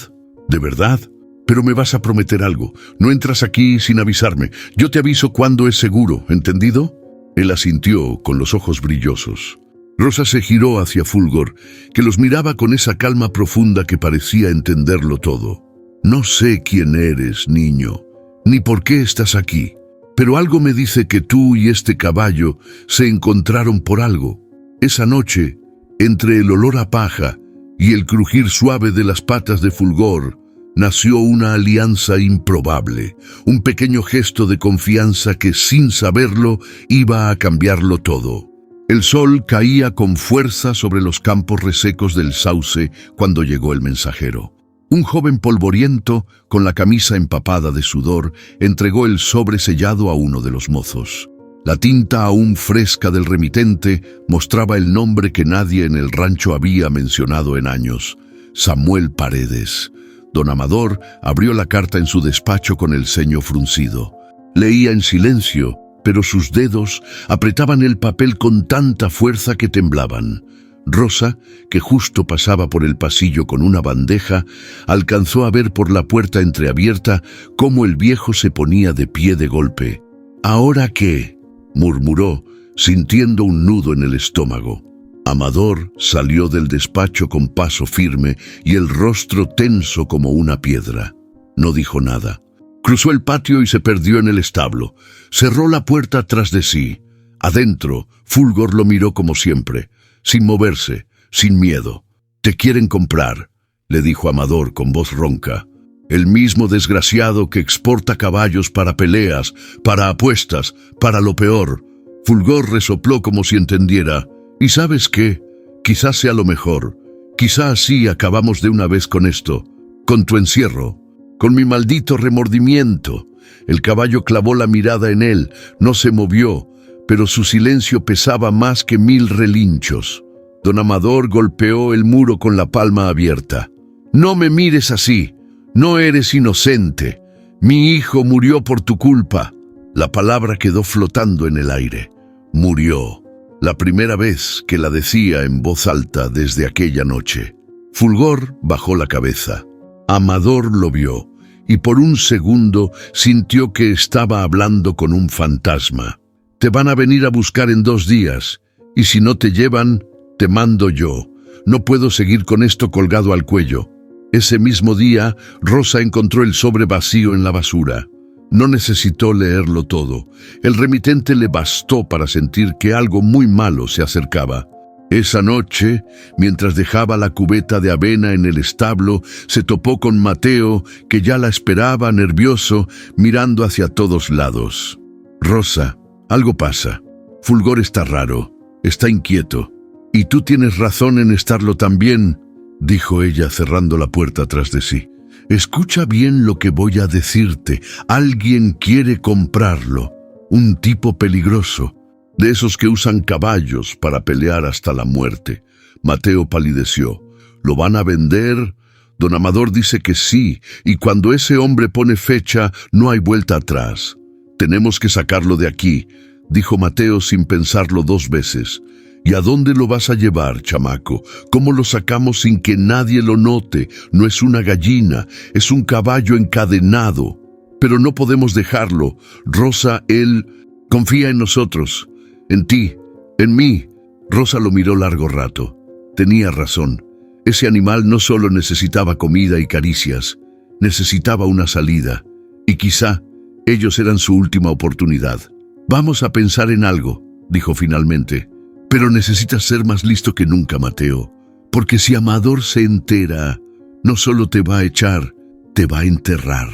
¿De verdad? Pero me vas a prometer algo. No entras aquí sin avisarme. Yo te aviso cuando es seguro, ¿entendido?». Él asintió con los ojos brillosos. Rosa se giró hacia Fulgor, que los miraba con esa calma profunda que parecía entenderlo todo. «No sé quién eres, niño, ni por qué estás aquí, pero algo me dice que tú y este caballo se encontraron por algo. Esa noche, entre el olor a paja y el crujir suave de las patas de Fulgor, nació una alianza improbable, un pequeño gesto de confianza que, sin saberlo, iba a cambiarlo todo». El sol caía con fuerza sobre los campos resecos del sauce cuando llegó el mensajero. Un joven polvoriento, con la camisa empapada de sudor, entregó el sobre sellado a uno de los mozos. La tinta aún fresca del remitente mostraba el nombre que nadie en el rancho había mencionado en años: Samuel Paredes. Don Amador abrió la carta en su despacho con el ceño fruncido. Leía en silencio, pero sus dedos apretaban el papel con tanta fuerza que temblaban. Rosa, que justo pasaba por el pasillo con una bandeja, alcanzó a ver por la puerta entreabierta cómo el viejo se ponía de pie de golpe. «¿Ahora qué?», murmuró, sintiendo un nudo en el estómago. Amador salió del despacho con paso firme y el rostro tenso como una piedra. No dijo nada. Cruzó el patio y se perdió en el establo. Cerró la puerta tras de sí. Adentro, Fulgor lo miró como siempre, sin moverse, sin miedo. «Te quieren comprar», le dijo Amador con voz ronca. «El mismo desgraciado que exporta caballos para peleas, para apuestas, para lo peor». Fulgor resopló como si entendiera. «¿Y sabes qué? Quizás sea lo mejor. Quizá así acabamos de una vez con esto, con tu encierro, con mi maldito remordimiento». El caballo clavó la mirada en él, no se movió, pero su silencio pesaba más que 1000 relinchos. Don Amador golpeó el muro con la palma abierta. «No me mires así, no eres inocente. Mi hijo murió por tu culpa». La palabra quedó flotando en el aire. Murió. La primera vez que la decía en voz alta desde aquella noche. Fulgor bajó la cabeza. Amador lo vio, y por un segundo sintió que estaba hablando con un fantasma. «Te van a venir a buscar en 2 días, y si no te llevan, te mando yo. No puedo seguir con esto colgado al cuello». Ese mismo día, Rosa encontró el sobre vacío en la basura. No necesitó leerlo todo. El remitente le bastó para sentir que algo muy malo se acercaba. Esa noche, mientras dejaba la cubeta de avena en el establo, se topó con Mateo, que ya la esperaba nervioso, mirando hacia todos lados. «Rosa, algo pasa. Fulgor está raro, está inquieto. Y tú tienes razón en estarlo también», dijo ella cerrando la puerta tras de sí. «Escucha bien lo que voy a decirte. Alguien quiere comprarlo. Un tipo peligroso, de esos que usan caballos para pelear hasta la muerte». Mateo palideció. «¿Lo van a vender?» Don Amador dice que sí, y cuando ese hombre pone fecha, no hay vuelta atrás. «Tenemos que sacarlo de aquí», dijo Mateo sin pensarlo 2 veces. «¿Y a dónde lo vas a llevar, chamaco? ¿Cómo lo sacamos sin que nadie lo note? No es una gallina, es un caballo encadenado. Pero no podemos dejarlo. Rosa, él confía en nosotros, en ti, en mí». Rosa lo miró largo rato. Tenía razón. Ese animal no solo necesitaba comida y caricias, necesitaba una salida. Y quizá ellos eran su última oportunidad. «Vamos a pensar en algo», dijo finalmente. «Pero necesitas ser más listo que nunca, Mateo, porque si Amador se entera, no solo te va a echar, te va a enterrar».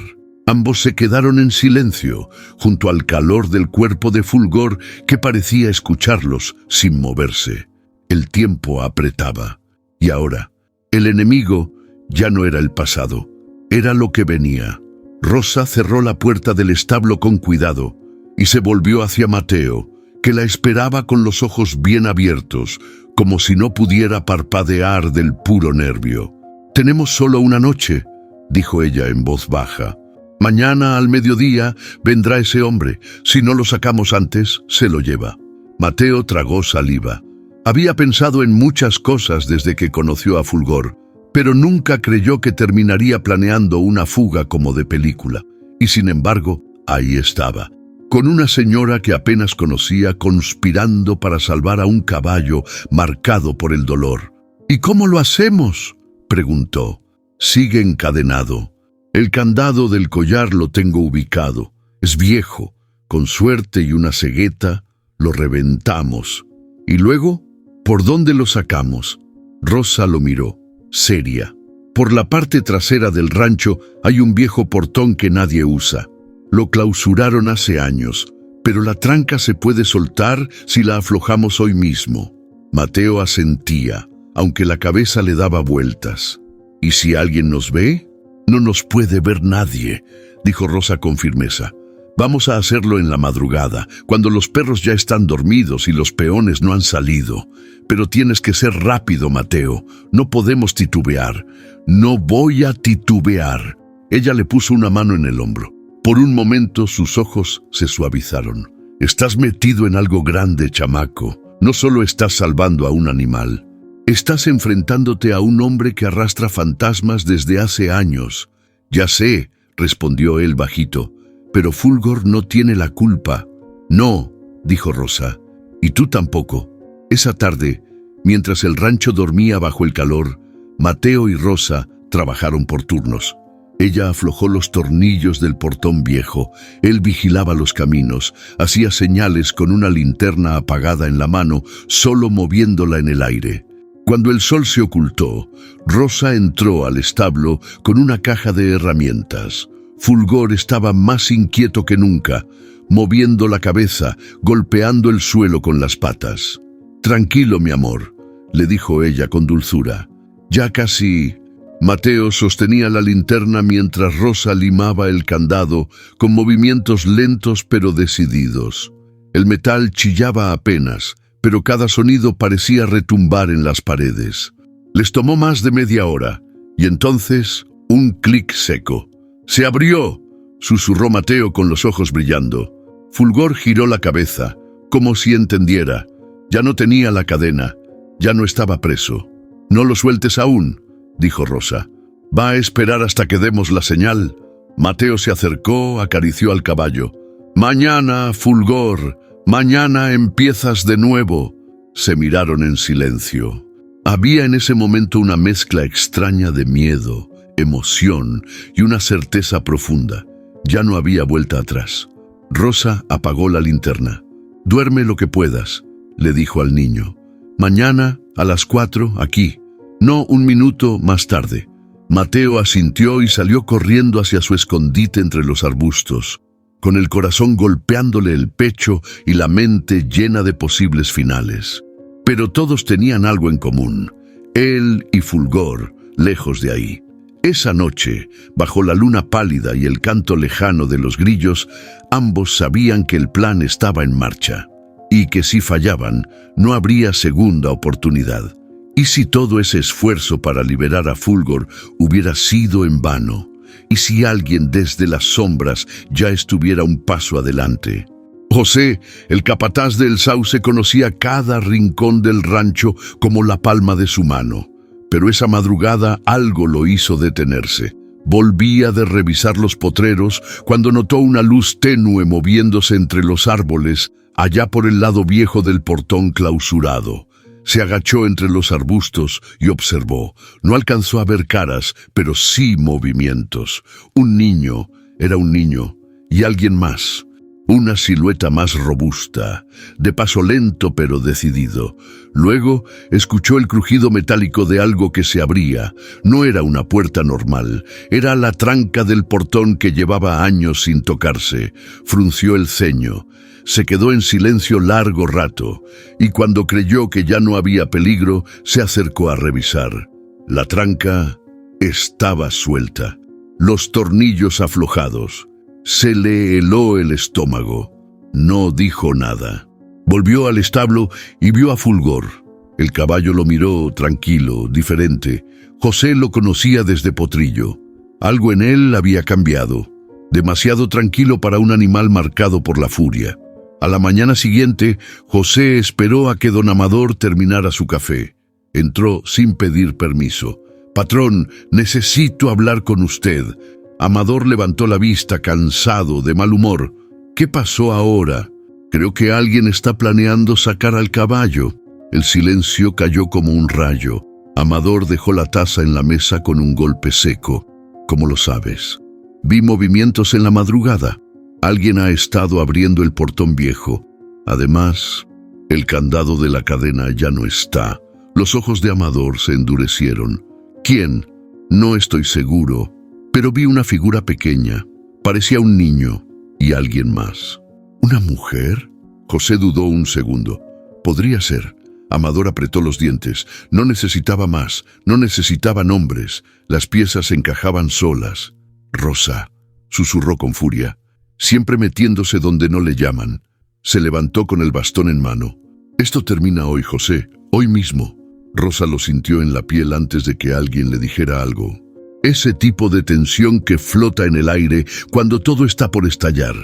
Ambos se quedaron en silencio, junto al calor del cuerpo de Fulgor, que parecía escucharlos sin moverse. El tiempo apretaba, y ahora, el enemigo ya no era el pasado, era lo que venía. Rosa cerró la puerta del establo con cuidado, y se volvió hacia Mateo, que la esperaba con los ojos bien abiertos, como si no pudiera parpadear del puro nervio. «Tenemos solo una noche», dijo ella en voz baja. «Mañana al mediodía vendrá ese hombre. Si no lo sacamos antes, se lo lleva». Mateo tragó saliva. Había pensado en muchas cosas desde que conoció a Fulgor, pero nunca creyó que terminaría planeando una fuga como de película. Y sin embargo, ahí estaba, con una señora que apenas conocía, conspirando para salvar a un caballo marcado por el dolor. «¿Y cómo lo hacemos?», preguntó. «Sigue encadenado. El candado del collar lo tengo ubicado. Es viejo. Con suerte y una cegueta, lo reventamos. ¿Y luego? ¿Por dónde lo sacamos?». Rosa lo miró, seria. «Por la parte trasera del rancho hay un viejo portón que nadie usa. Lo clausuraron hace años, pero la tranca se puede soltar si la aflojamos hoy mismo». Mateo asentía, aunque la cabeza le daba vueltas. «¿Y si alguien nos ve?». «No nos puede ver nadie», dijo Rosa con firmeza. «Vamos a hacerlo en la madrugada, cuando los perros ya están dormidos y los peones no han salido. Pero tienes que ser rápido, Mateo. No podemos titubear». «No voy a titubear». Ella le puso una mano en el hombro. Por un momento sus ojos se suavizaron. «Estás metido en algo grande, chamaco. No solo estás salvando a un animal. Estás enfrentándote a un hombre que arrastra fantasmas desde hace años». «Ya sé», respondió él bajito, «pero Fulgor no tiene la culpa». «No», dijo Rosa, «y tú tampoco». Esa tarde, mientras el rancho dormía bajo el calor, Mateo y Rosa trabajaron por turnos. Ella aflojó los tornillos del portón viejo. Él vigilaba los caminos, hacía señales con una linterna apagada en la mano, solo moviéndola en el aire. Cuando el sol se ocultó, Rosa entró al establo con una caja de herramientas. Fulgor estaba más inquieto que nunca, moviendo la cabeza, golpeando el suelo con las patas. «Tranquilo, mi amor», le dijo ella con dulzura. «Ya casi...» Mateo sostenía la linterna mientras Rosa limaba el candado con movimientos lentos pero decididos. El metal chillaba apenas, pero cada sonido parecía retumbar en las paredes. Les tomó más de media hora, y entonces un clic seco. «¡Se abrió!», susurró Mateo con los ojos brillando. Fulgor giró la cabeza, como si entendiera. Ya no tenía la cadena, ya no estaba preso. «No lo sueltes aún», dijo Rosa. «Va a esperar hasta que demos la señal». Mateo se acercó, acarició al caballo. «Mañana, Fulgor, mañana empiezas de nuevo». Se miraron en silencio. Había en ese momento una mezcla extraña de miedo, emoción y una certeza profunda. Ya no había vuelta atrás. Rosa apagó la linterna. «Duerme lo que puedas», le dijo al niño. «Mañana, a las 4, aquí. No un minuto más tarde». Mateo asintió y salió corriendo hacia su escondite entre los arbustos, con el corazón golpeándole el pecho y la mente llena de posibles finales. Pero todos tenían algo en común: él y Fulgor, lejos de ahí. Esa noche, bajo la luna pálida y el canto lejano de los grillos, ambos sabían que el plan estaba en marcha, y que si fallaban, no habría segunda oportunidad. ¿Y si todo ese esfuerzo para liberar a Fulgor hubiera sido en vano? ¿Y si alguien desde las sombras ya estuviera un paso adelante? José, el capataz del Sauce, conocía cada rincón del rancho como la palma de su mano. Pero esa madrugada algo lo hizo detenerse. Volvía de revisar los potreros cuando notó una luz tenue moviéndose entre los árboles, allá por el lado viejo del portón clausurado. Se agachó entre los arbustos y observó. No alcanzó a ver caras, pero sí movimientos. Un niño, era un niño, y alguien más. Una silueta más robusta, de paso lento pero decidido. Luego escuchó el crujido metálico de algo que se abría. No era una puerta normal, era la tranca del portón que llevaba años sin tocarse. Frunció el ceño. Se quedó en silencio largo rato, y cuando creyó que ya no había peligro, se acercó a revisar. La tranca estaba suelta, los tornillos aflojados. Se le heló el estómago. No dijo nada. Volvió al establo y vio a Fulgor. El caballo lo miró tranquilo, diferente. José lo conocía desde potrillo. Algo en él había cambiado. Demasiado tranquilo para un animal marcado por la furia. A la mañana siguiente, José esperó a que don Amador terminara su café. Entró sin pedir permiso. «Patrón, necesito hablar con usted». Amador levantó la vista, cansado, de mal humor. «¿Qué pasó ahora? Creo que alguien está planeando sacar al caballo». El silencio cayó como un rayo. Amador dejó la taza en la mesa con un golpe seco. «¿Cómo lo sabes?» «Vi movimientos en la madrugada. Alguien ha estado abriendo el portón viejo. Además, el candado de la cadena ya no está». Los ojos de Amador se endurecieron. «¿Quién? No estoy seguro, pero vi una figura pequeña. Parecía un niño y alguien más». «¿Una mujer?» José dudó un segundo. «Podría ser». Amador apretó los dientes. No necesitaba más, no necesitaba nombres. Las piezas encajaban solas. «Rosa», susurró con furia, siempre metiéndose donde no le llaman. Se levantó con el bastón en mano. «Esto termina hoy, José, hoy mismo». Rosa lo sintió en la piel antes de que alguien le dijera algo. Ese tipo de tensión que flota en el aire cuando todo está por estallar.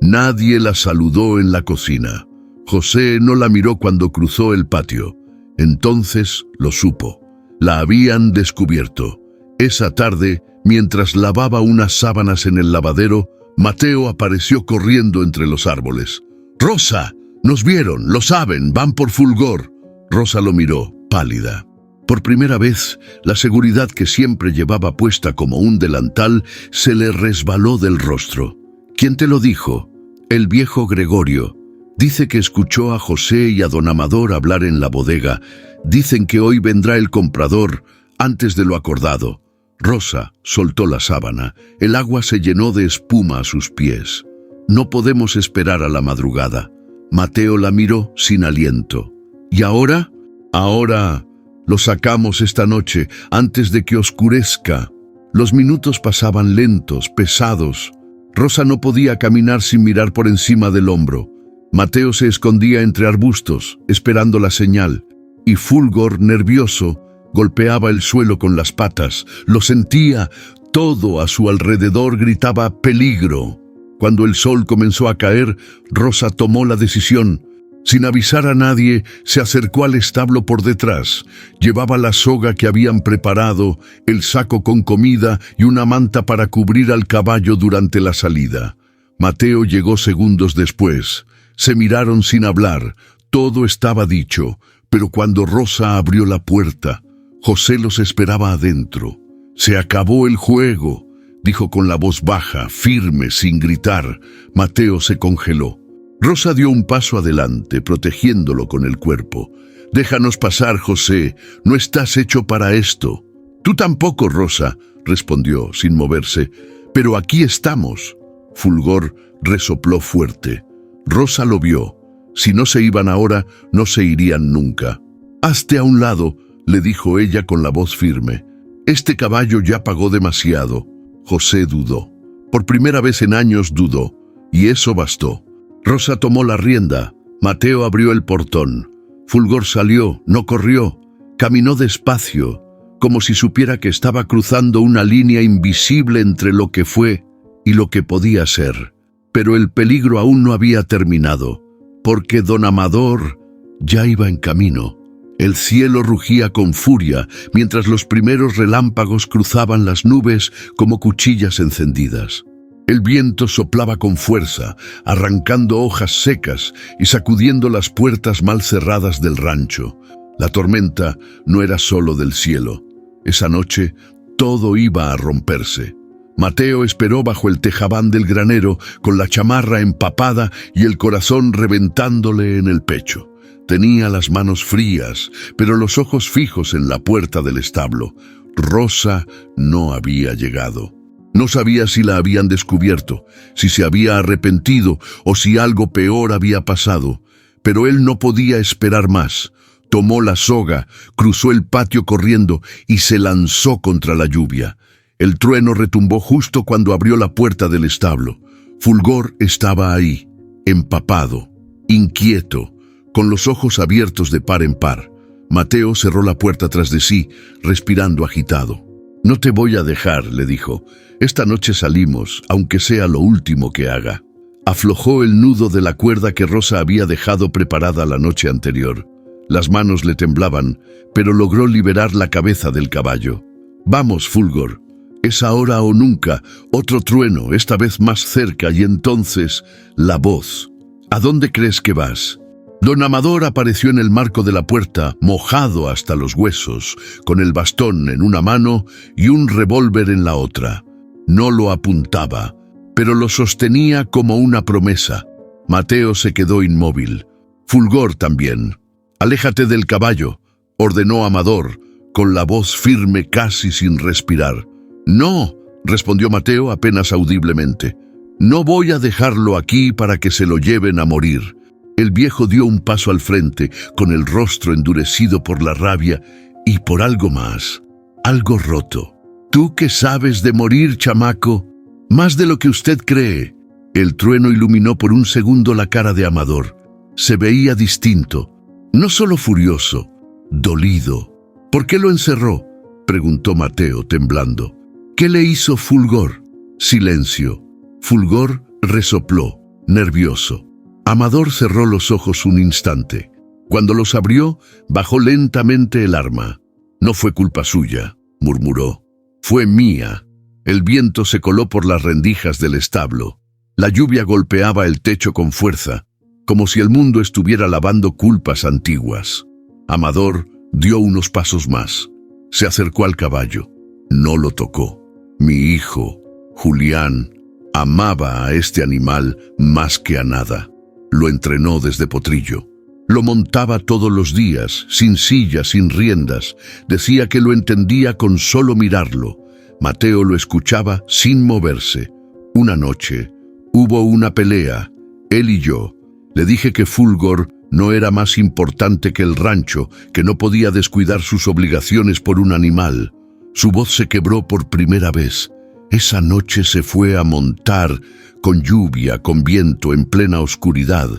Nadie la saludó en la cocina. José no la miró cuando cruzó el patio. Entonces lo supo. La habían descubierto. Esa tarde, mientras lavaba unas sábanas en el lavadero, Mateo apareció corriendo entre los árboles. «¡Rosa! Nos vieron, lo saben, van por Fulgor». Rosa lo miró, pálida. Por primera vez, la seguridad que siempre llevaba puesta como un delantal se le resbaló del rostro. ¿Quién te lo dijo? El viejo Gregorio. Dice que escuchó a José y a don Amador hablar en la bodega. Dicen que hoy vendrá el comprador antes de lo acordado. Rosa soltó la sábana. El agua se llenó de espuma a sus pies. No podemos esperar a la madrugada. Mateo la miró sin aliento. ¿Y ahora? Ahora lo sacamos esta noche, antes de que oscurezca. Los minutos pasaban lentos, pesados. Rosa no podía caminar sin mirar por encima del hombro. Mateo se escondía entre arbustos, esperando la señal, y Fulgor, nervioso, golpeaba el suelo con las patas. Lo sentía, todo a su alrededor gritaba peligro. Cuando el sol comenzó a caer, Rosa tomó la decisión. Sin avisar a nadie, se acercó al establo por detrás. Llevaba la soga que habían preparado, el saco con comida y una manta para cubrir al caballo durante la salida. Mateo llegó segundos después. Se miraron sin hablar. Todo estaba dicho, pero cuando Rosa abrió la puerta, José los esperaba adentro. «Se acabó el juego», dijo con la voz baja, firme, sin gritar. Mateo se congeló. Rosa dio un paso adelante, protegiéndolo con el cuerpo. «Déjanos pasar, José, no estás hecho para esto». «Tú tampoco, Rosa», respondió, sin moverse. «Pero aquí estamos». Fulgor resopló fuerte. Rosa lo vio. Si no se iban ahora, no se irían nunca. «Hazte a un lado», le dijo ella con la voz firme. «Este caballo ya pagó demasiado». José dudó. Por primera vez en años dudó, y eso bastó. Rosa tomó la rienda. Mateo abrió el portón. Fulgor salió, no corrió. Caminó despacio, como si supiera que estaba cruzando una línea invisible entre lo que fue y lo que podía ser. Pero el peligro aún no había terminado, porque don Amador ya iba en camino. El cielo rugía con furia, mientras los primeros relámpagos cruzaban las nubes como cuchillas encendidas. El viento soplaba con fuerza, arrancando hojas secas y sacudiendo las puertas mal cerradas del rancho. La tormenta no era solo del cielo. Esa noche todo iba a romperse. Mateo esperó bajo el tejabán del granero, con la chamarra empapada y el corazón reventándole en el pecho. Tenía las manos frías, pero los ojos fijos en la puerta del establo. Rosa no había llegado. No sabía si la habían descubierto, si se había arrepentido o si algo peor había pasado. Pero él no podía esperar más. Tomó la soga, cruzó el patio corriendo y se lanzó contra la lluvia. El trueno retumbó justo cuando abrió la puerta del establo. Fulgor estaba ahí, empapado, inquieto, con los ojos abiertos de par en par. Mateo cerró la puerta tras de sí, respirando agitado. «No te voy a dejar», le dijo. «Esta noche salimos, aunque sea lo último que haga». Aflojó el nudo de la cuerda que Rosa había dejado preparada la noche anterior. Las manos le temblaban, pero logró liberar la cabeza del caballo. «Vamos, Fulgor. Es ahora o nunca». Otro trueno, esta vez más cerca, y entonces la voz. «¿A dónde crees que vas?» Don Amador apareció en el marco de la puerta, mojado hasta los huesos, con el bastón en una mano y un revólver en la otra. No lo apuntaba, pero lo sostenía como una promesa. Mateo se quedó inmóvil. Fulgor también. «Aléjate del caballo», ordenó Amador, con la voz firme casi sin respirar. «No», respondió Mateo apenas audiblemente. «No voy a dejarlo aquí para que se lo lleven a morir». El viejo dio un paso al frente, con el rostro endurecido por la rabia y por algo más, algo roto. «¿Tú qué sabes de morir, chamaco? Más de lo que usted cree». El trueno iluminó por un segundo la cara de Amador. Se veía distinto, no solo furioso, dolido. «¿Por qué lo encerró?», preguntó Mateo, temblando. «¿Qué le hizo Fulgor?» Silencio. Fulgor resopló, nervioso. Amador cerró los ojos un instante. Cuando los abrió, bajó lentamente el arma. «No fue culpa suya», murmuró. «Fue mía». El viento se coló por las rendijas del establo. La lluvia golpeaba el techo con fuerza, como si el mundo estuviera lavando culpas antiguas. Amador Dio unos pasos más. Se acercó al caballo. No lo tocó. Mi hijo, Julián, amaba a este animal más que a nada. Lo entrenó desde potrillo. Lo montaba todos los días, sin silla, sin riendas. Decía que lo entendía con solo mirarlo. Mateo lo escuchaba sin moverse. Una noche, hubo una pelea, él y yo. Le dije que Fulgor no era más importante que el rancho, que no podía descuidar sus obligaciones por un animal. Su voz se quebró por primera vez. Esa noche se fue a montar, con lluvia, con viento, en plena oscuridad.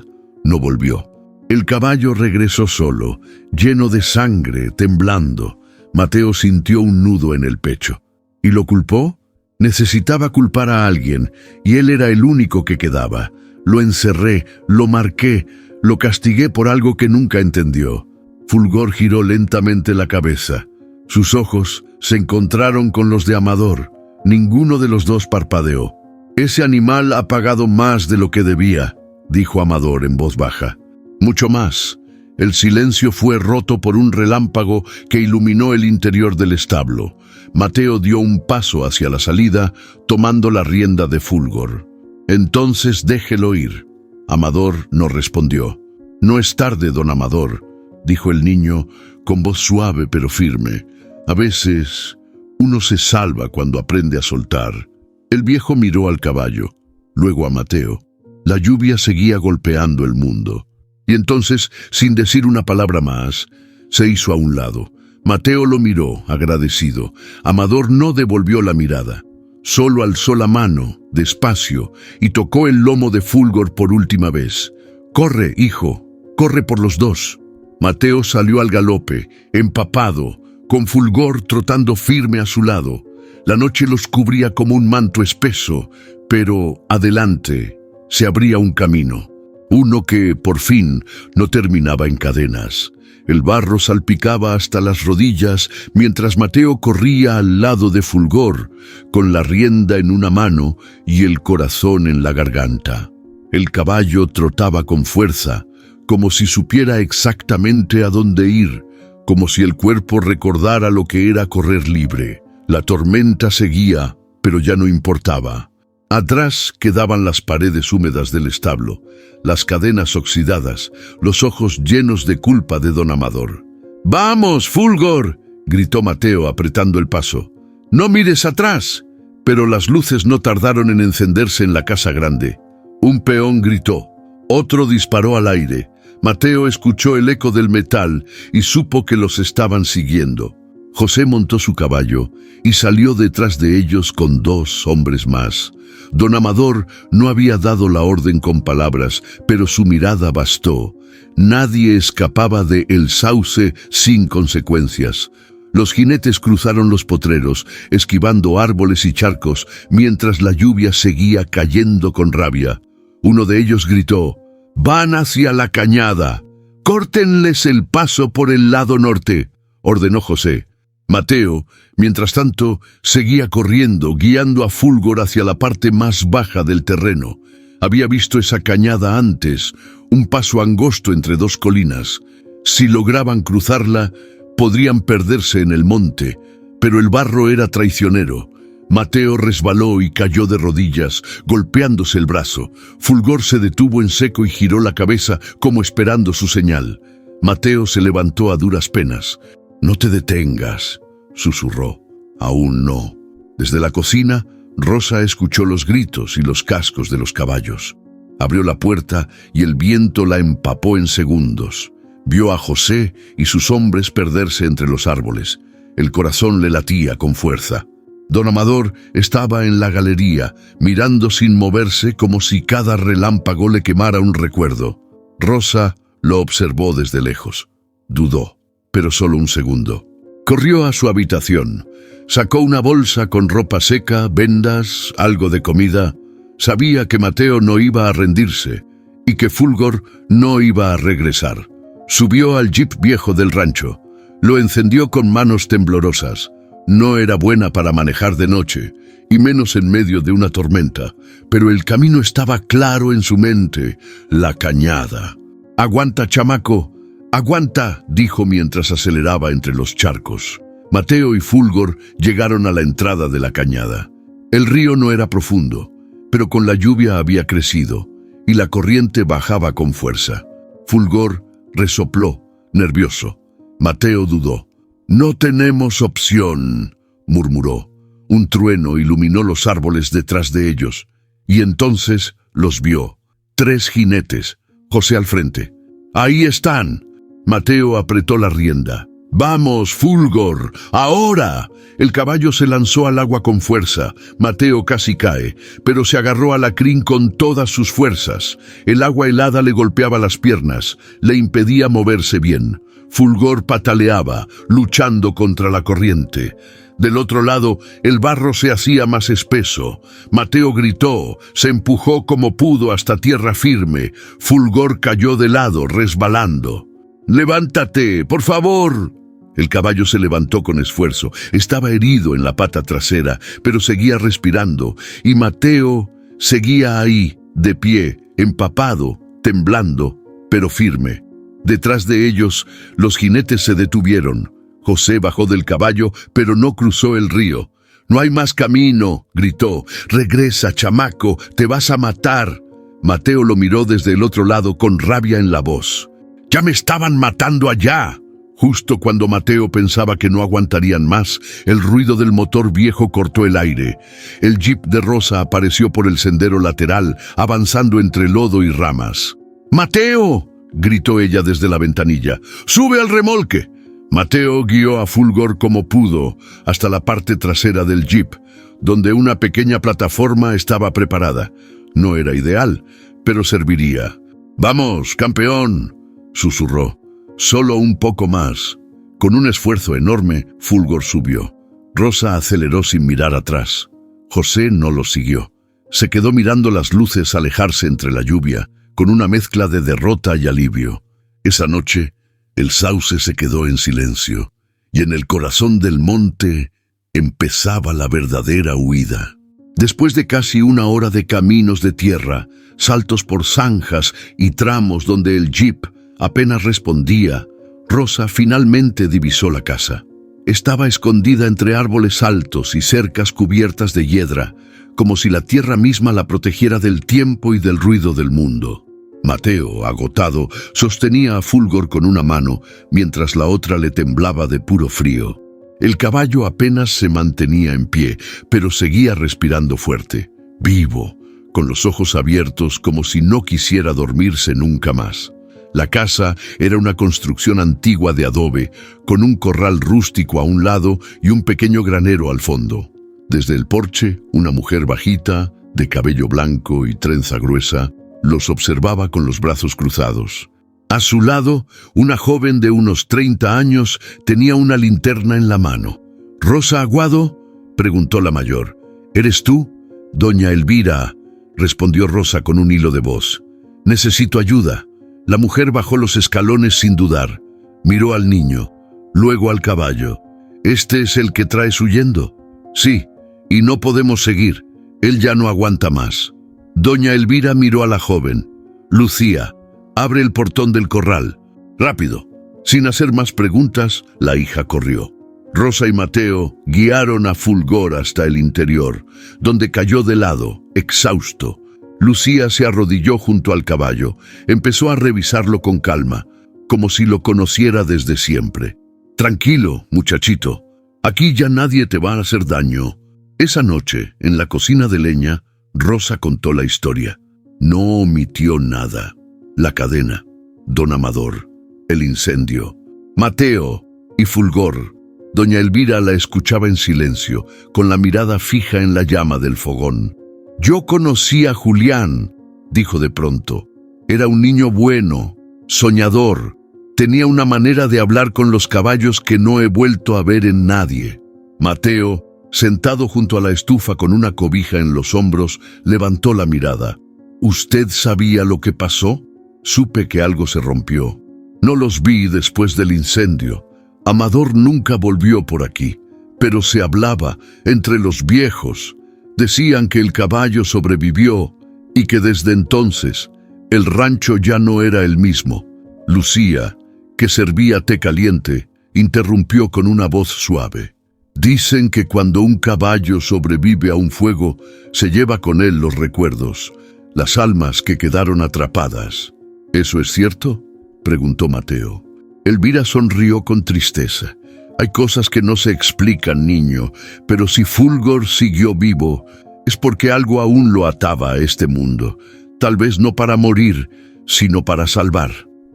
No volvió. El caballo regresó solo, lleno de sangre, temblando. Mateo sintió un nudo en el pecho. ¿Y lo culpó? Necesitaba culpar a alguien, y él era el único que quedaba. Lo encerré, lo marqué, lo castigué por algo que nunca entendió. Fulgor giró lentamente la cabeza. Sus ojos se encontraron con los de Amador. Ninguno de los dos parpadeó. «Ese animal ha pagado más de lo que debía», dijo Amador en voz baja. Mucho más. El silencio fue roto por un relámpago que iluminó el interior del establo. Mateo dio un paso hacia la salida, tomando la rienda de Fulgor. «Entonces déjelo ir». Amador no respondió. «No es tarde, don Amador», dijo el niño con voz suave pero firme. «A veces uno se salva cuando aprende a soltar». El viejo miró al caballo, luego a Mateo. La lluvia seguía golpeando el mundo. Y entonces, sin decir una palabra más, se hizo a un lado. Mateo lo miró, agradecido. Amador no devolvió la mirada. Solo alzó la mano, despacio, y tocó el lomo de Fulgor por última vez. «Corre, hijo, corre por los dos». Mateo salió al galope, empapado, con Fulgor trotando firme a su lado. La noche los cubría como un manto espeso, pero adelante se abría un camino. Uno que, por fin, no terminaba en cadenas. El barro salpicaba hasta las rodillas mientras Mateo corría al lado de Fulgor, con la rienda en una mano y el corazón en la garganta. El caballo trotaba con fuerza, como si supiera exactamente a dónde ir, como si el cuerpo recordara lo que era correr libre. La tormenta seguía, pero ya no importaba. Atrás quedaban las paredes húmedas del establo, las cadenas oxidadas, los ojos llenos de culpa de don Amador. «¡Vamos, Fulgor!», gritó Mateo apretando el paso. «¡No mires atrás!». Pero las luces no tardaron en encenderse en la casa grande. Un peón gritó. Otro disparó al aire. Mateo escuchó el eco del metal y supo que los estaban siguiendo. José montó su caballo y salió detrás de ellos con 2 hombres más. Don Amador no había dado la orden con palabras, pero su mirada bastó. Nadie escapaba de El Sauce sin consecuencias. Los jinetes cruzaron los potreros, esquivando árboles y charcos, mientras la lluvia seguía cayendo con rabia. Uno de ellos gritó: «¡Van hacia la cañada! ¡Córtenles el paso por el lado norte!», ordenó José. Mateo, mientras tanto, seguía corriendo, guiando a Fulgor hacia la parte más baja del terreno. Había visto esa cañada antes, un paso angosto entre 2 colinas. Si lograban cruzarla, podrían perderse en el monte, pero el barro era traicionero. Mateo resbaló y cayó de rodillas, golpeándose el brazo. Fulgor se detuvo en seco y giró la cabeza como esperando su señal. Mateo se levantó a duras penas. «No te detengas», susurró. «Aún no». Desde la cocina, Rosa escuchó los gritos y los cascos de los caballos. Abrió la puerta y el viento la empapó en segundos. Vio a José y sus hombres perderse entre los árboles. El corazón le latía con fuerza. Don Amador estaba en la galería, mirando sin moverse como si cada relámpago le quemara un recuerdo. Rosa lo observó desde lejos. Dudó, pero solo un segundo. Corrió a su habitación. Sacó una bolsa con ropa seca, vendas, algo de comida. Sabía que Mateo no iba a rendirse y que Fulgor no iba a regresar. Subió al jeep viejo del rancho. Lo encendió con manos temblorosas. No era buena para manejar de noche, y menos en medio de una tormenta, pero el camino estaba claro en su mente: la cañada. «Aguanta, chamaco», «Aguanta», dijo mientras aceleraba entre los charcos. Mateo y Fulgor llegaron a la entrada de la cañada. El río no era profundo, pero con la lluvia había crecido, y la corriente bajaba con fuerza. Fulgor resopló, nervioso. Mateo dudó. «No tenemos opción», murmuró. Un trueno iluminó los árboles detrás de ellos, y entonces los vio. 3 jinetes, José al frente. «¡Ahí están!». Mateo apretó la rienda. «¡Vamos, Fulgor! ¡Ahora!». El caballo se lanzó al agua con fuerza. Mateo casi cae, pero se agarró a la crin con todas sus fuerzas. El agua helada le golpeaba las piernas, le impedía moverse bien. Fulgor pataleaba, luchando contra la corriente. Del otro lado, el barro se hacía más espeso. Mateo gritó, se empujó como pudo hasta tierra firme. Fulgor cayó de lado, resbalando. «¡Levántate, por favor!». El caballo se levantó con esfuerzo. Estaba herido en la pata trasera, pero seguía respirando, y Mateo seguía ahí, de pie, empapado, temblando, pero firme. Detrás de ellos, los jinetes se detuvieron. José bajó del caballo, pero no cruzó el río. «¡No hay más camino!», gritó. «¡Regresa, chamaco! ¡Te vas a matar!». Mateo lo miró desde el otro lado con rabia en la voz. «¡Ya me estaban matando allá!». Justo cuando Mateo pensaba que no aguantarían más, el ruido del motor viejo cortó el aire. El jeep de Rosa apareció por el sendero lateral, avanzando entre lodo y ramas. «¡Mateo!», gritó ella desde la ventanilla. «¡Sube al remolque!». Mateo guió a Fulgor como pudo hasta la parte trasera del jeep, donde una pequeña plataforma estaba preparada. No era ideal, pero serviría. «¡Vamos, campeón!», susurró. «Solo un poco más». Con un esfuerzo enorme, Fulgor subió. Rosa aceleró sin mirar atrás. José no lo siguió. Se quedó mirando las luces alejarse entre la lluvia, con una mezcla de derrota y alivio. Esa noche, el sauce se quedó en silencio, y en el corazón del monte empezaba la verdadera huida. Después de casi 1 hora de caminos de tierra, saltos por zanjas y tramos donde el jeep apenas respondía, Rosa finalmente divisó la casa. Estaba escondida entre árboles altos y cercas cubiertas de hiedra, como si la tierra misma la protegiera del tiempo y del ruido del mundo. Mateo, agotado, sostenía a Fulgor con una mano, mientras la otra le temblaba de puro frío. El caballo apenas se mantenía en pie, pero seguía respirando fuerte, vivo, con los ojos abiertos como si no quisiera dormirse nunca más. La casa era una construcción antigua de adobe, con un corral rústico a un lado y un pequeño granero al fondo. Desde el porche, una mujer bajita, de cabello blanco y trenza gruesa, los observaba con los brazos cruzados. A su lado, una joven de unos 30 años tenía una linterna en la mano. «¿Rosa Aguado?», preguntó la mayor. «¿Eres tú?». «Doña Elvira», respondió Rosa con un hilo de voz. «Necesito ayuda». La mujer bajó los escalones sin dudar. Miró al niño, luego al caballo. «¿Este es el que traes huyendo?». «Sí, y no podemos seguir. Él ya no aguanta más». Doña Elvira miró a la joven. «Lucía, abre el portón del corral. Rápido». Sin hacer más preguntas, la hija corrió. Rosa y Mateo guiaron a Fulgor hasta el interior, donde cayó de lado, exhausto. Lucía se arrodilló junto al caballo. Empezó a revisarlo con calma, como si lo conociera desde siempre. «Tranquilo, muchachito. Aquí ya nadie te va a hacer daño». Esa noche, en la cocina de leña, Rosa contó la historia. No omitió nada. La cadena, don Amador, el incendio, Mateo y Fulgor. Doña Elvira la escuchaba en silencio, con la mirada fija en la llama del fogón. «Yo conocí a Julián», dijo de pronto. «Era un niño bueno, soñador. Tenía una manera de hablar con los caballos que no he vuelto a ver en nadie». Mateo, sentado junto a la estufa con una cobija en los hombros, levantó la mirada. «¿Usted sabía lo que pasó?». «Supe que algo se rompió. No los vi después del incendio. Amador nunca volvió por aquí, pero se hablaba entre los viejos. Decían que el caballo sobrevivió y que desde entonces el rancho ya no era el mismo». Lucía, que servía té caliente, interrumpió con una voz suave. Dicen que cuando un caballo sobrevive a un fuego, se lleva con él los recuerdos, las almas que quedaron atrapadas. ¿Eso es cierto?, preguntó Mateo. Elvira sonrió con tristeza. Hay cosas que no se explican, niño, pero si Fulgor siguió vivo, es porque algo aún lo ataba a este mundo. Tal vez no para morir, sino para salvar.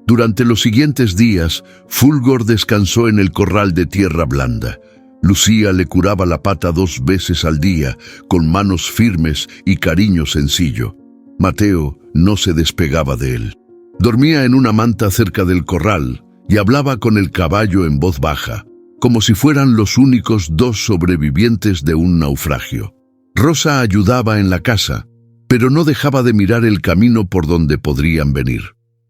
Durante los siguientes días, Fulgor descansó en el corral de tierra blanda. Lucía le curaba la pata 2 veces al día, con manos firmes y cariño sencillo. Mateo no se despegaba de él. Dormía en una manta cerca del corral y hablaba con el caballo en voz baja, como si fueran los únicos 2 sobrevivientes de un naufragio. Rosa ayudaba en la casa, pero no dejaba de mirar el camino por donde podrían venir.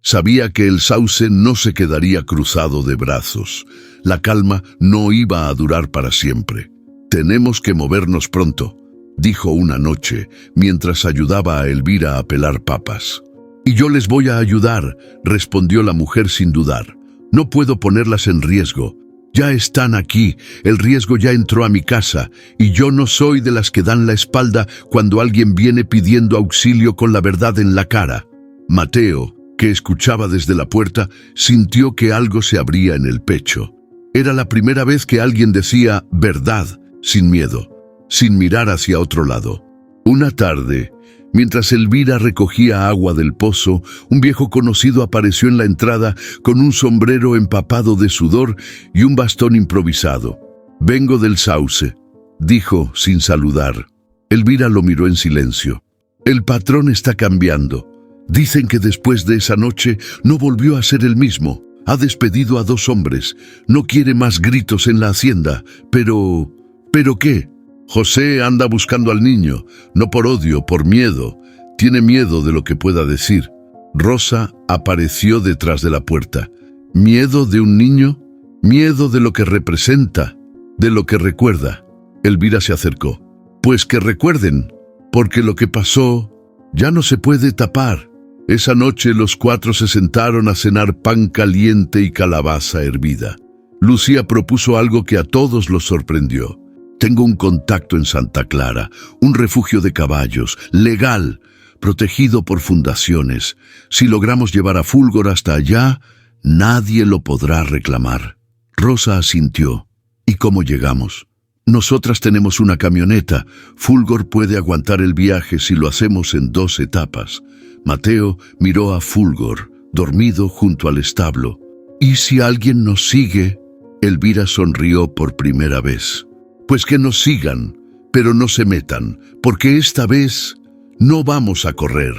Sabía que el sauce no se quedaría cruzado de brazos. La calma no iba a durar para siempre. «Tenemos que movernos pronto», dijo una noche, mientras ayudaba a Elvira a pelar papas. «Y yo les voy a ayudar», respondió la mujer sin dudar. «No puedo ponerlas en riesgo. Ya están aquí, el riesgo ya entró a mi casa, y yo no soy de las que dan la espalda cuando alguien viene pidiendo auxilio con la verdad en la cara». Mateo, que escuchaba desde la puerta, sintió que algo se abría en el pecho. Era la primera vez que alguien decía verdad sin miedo, sin mirar hacia otro lado. Una tarde, mientras Elvira recogía agua del pozo, un viejo conocido apareció en la entrada con un sombrero empapado de sudor y un bastón improvisado. «Vengo del sauce», dijo sin saludar. Elvira lo miró en silencio. «El patrón está cambiando. Dicen que después de esa noche no volvió a ser el mismo. Ha despedido a 2 hombres. No quiere más gritos en la hacienda. Pero... ¿pero qué? José anda buscando al niño, no por odio, por miedo. Tiene miedo de lo que pueda decir». Rosa apareció detrás de la puerta. ¿Miedo de un niño? Miedo de lo que representa, de lo que recuerda. Elvira se acercó. «Pues que recuerden, porque lo que pasó ya no se puede tapar». Esa noche los 4 se sentaron a cenar pan caliente y calabaza hervida. Lucía propuso algo que a todos los sorprendió. «Tengo un contacto en Santa Clara, un refugio de caballos, legal, protegido por fundaciones. Si logramos llevar a Fulgor hasta allá, nadie lo podrá reclamar». Rosa asintió. «¿Y cómo llegamos?» «Nosotras tenemos una camioneta. Fulgor puede aguantar el viaje si lo hacemos en 2 etapas». Mateo miró a Fulgor, dormido junto al establo. «¿Y si alguien nos sigue?» Elvira sonrió por primera vez. «Pues que nos sigan, pero no se metan, porque esta vez no vamos a correr».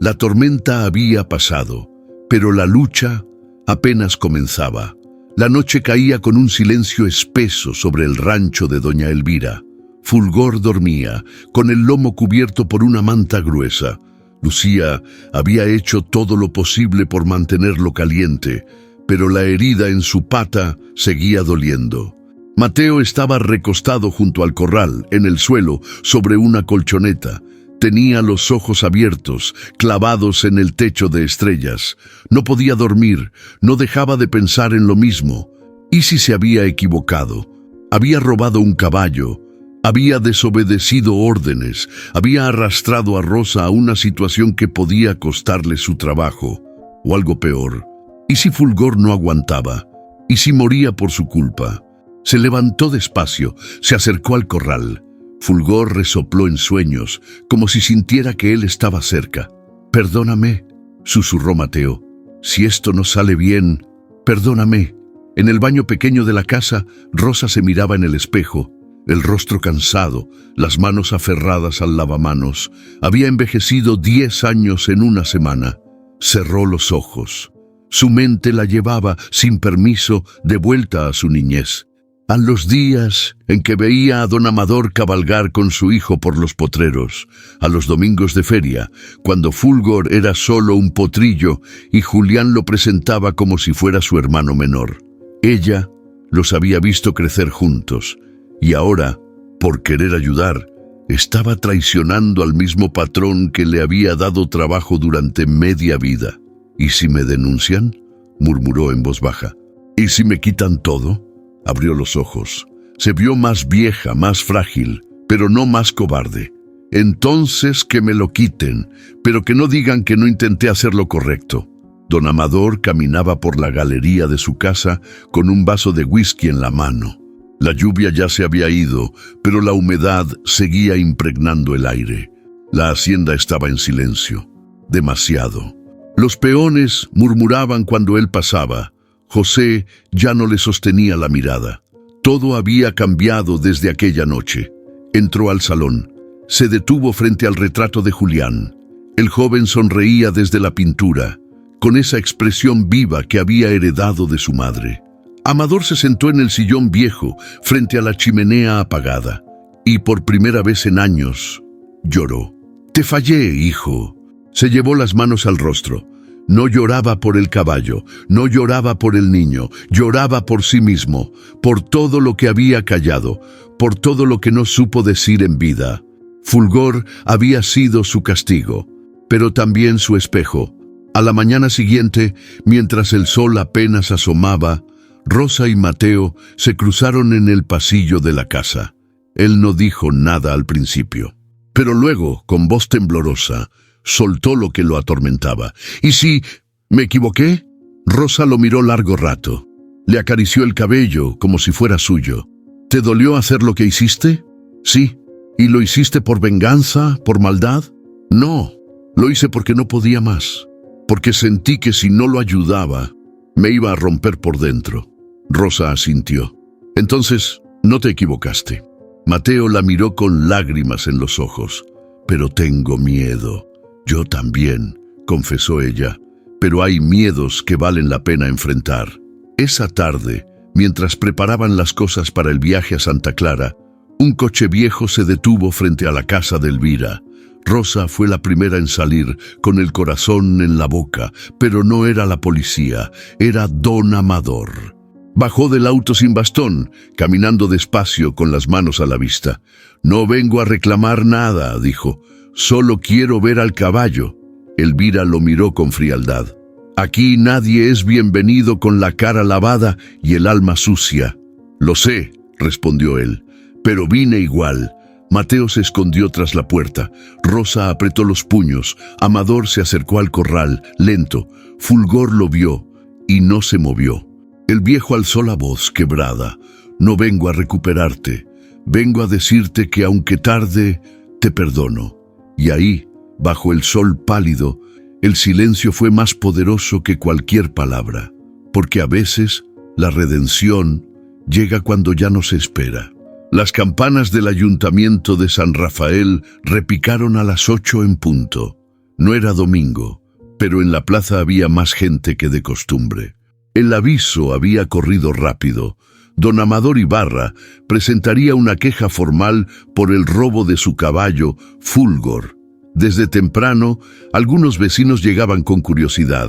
La tormenta había pasado, pero la lucha apenas comenzaba. La noche caía con un silencio espeso sobre el rancho de doña Elvira. Fulgor dormía, con el lomo cubierto por una manta gruesa. Lucía había hecho todo lo posible por mantenerlo caliente, pero la herida en su pata seguía doliendo. Mateo estaba recostado junto al corral, en el suelo, sobre una colchoneta. Tenía los ojos abiertos, clavados en el techo de estrellas. No podía dormir, no dejaba de pensar en lo mismo. ¿Y si se había equivocado? Había robado un caballo. Había desobedecido órdenes, había arrastrado a Rosa a una situación que podía costarle su trabajo, o algo peor. ¿Y si Fulgor no aguantaba? ¿Y si moría por su culpa? Se levantó despacio, se acercó al corral. Fulgor resopló en sueños, como si sintiera que él estaba cerca. «Perdóname», susurró Mateo. «Si esto no sale bien, perdóname». En el baño pequeño de la casa, Rosa se miraba en el espejo. El rostro cansado, las manos aferradas al lavamanos. Había envejecido 10 años en una semana. Cerró los ojos. Su mente la llevaba, sin permiso, de vuelta a su niñez. A los días en que veía a don Amador cabalgar con su hijo por los potreros, a los domingos de feria, cuando Fulgor era solo un potrillo y Julián lo presentaba como si fuera su hermano menor. Ella los había visto crecer juntos. Y ahora, por querer ayudar, estaba traicionando al mismo patrón que le había dado trabajo durante media vida. «¿Y si me denuncian?», murmuró en voz baja. ¿Y si me quitan todo? Abrió los ojos. Se vio más vieja, más frágil, pero no más cobarde. Entonces que me lo quiten, pero que no digan que no intenté hacer lo correcto. Don Amador caminaba por la galería de su casa con un vaso de whisky en la mano. La lluvia ya se había ido, pero la humedad seguía impregnando el aire. La hacienda estaba en silencio. Demasiado. Los peones murmuraban cuando él pasaba. José ya no le sostenía la mirada. Todo había cambiado desde aquella noche. Entró al salón. Se detuvo frente al retrato de Julián. El joven sonreía desde la pintura, con esa expresión viva que había heredado de su madre. Amador se sentó en el sillón viejo, frente a la chimenea apagada, y por primera vez en años lloró. «Te fallé, hijo». Se llevó las manos al rostro. No lloraba por el caballo, no lloraba por el niño, lloraba por sí mismo, por todo lo que había callado, por todo lo que no supo decir en vida. Fulgor había sido su castigo, pero también su espejo. A la mañana siguiente, mientras el sol apenas asomaba, Rosa y Mateo se cruzaron en el pasillo de la casa. Él no dijo nada al principio, pero luego, con voz temblorosa, soltó lo que lo atormentaba. «¿Y si me equivoqué?» Rosa lo miró largo rato. Le acarició el cabello como si fuera suyo. «¿Te dolió hacer lo que hiciste?» «Sí». «¿Y lo hiciste por venganza, por maldad?» «No, lo hice porque no podía más, porque sentí que si no lo ayudaba, me iba a romper por dentro». Rosa asintió. «Entonces, no te equivocaste». Mateo la miró con lágrimas en los ojos. «Pero tengo miedo». «Yo también», confesó ella, «pero hay miedos que valen la pena enfrentar». Esa tarde, mientras preparaban las cosas para el viaje a Santa Clara, un coche viejo se detuvo frente a la casa de Elvira. Rosa fue la primera en salir, con el corazón en la boca, pero no era la policía, era Don Amador. Bajó del auto sin bastón, caminando despacio con las manos a la vista. «No vengo a reclamar nada», dijo. «Solo quiero ver al caballo». Elvira lo miró con frialdad. «Aquí nadie es bienvenido con la cara lavada y el alma sucia». «Lo sé», respondió él, «pero vine igual». Mateo se escondió tras la puerta. Rosa apretó los puños. Amador se acercó al corral, lento. Fulgor lo vio y no se movió. El viejo alzó la voz quebrada. «No vengo a recuperarte. Vengo a decirte que aunque tarde, te perdono». Y ahí, bajo el sol pálido, el silencio fue más poderoso que cualquier palabra, porque a veces la redención llega cuando ya no se espera. Las campanas del ayuntamiento de San Rafael repicaron a las 8 en punto. No era domingo, pero en la plaza había más gente que de costumbre. El aviso había corrido rápido. Don Amador Ibarra presentaría una queja formal por el robo de su caballo, Fulgor. Desde temprano, algunos vecinos llegaban con curiosidad,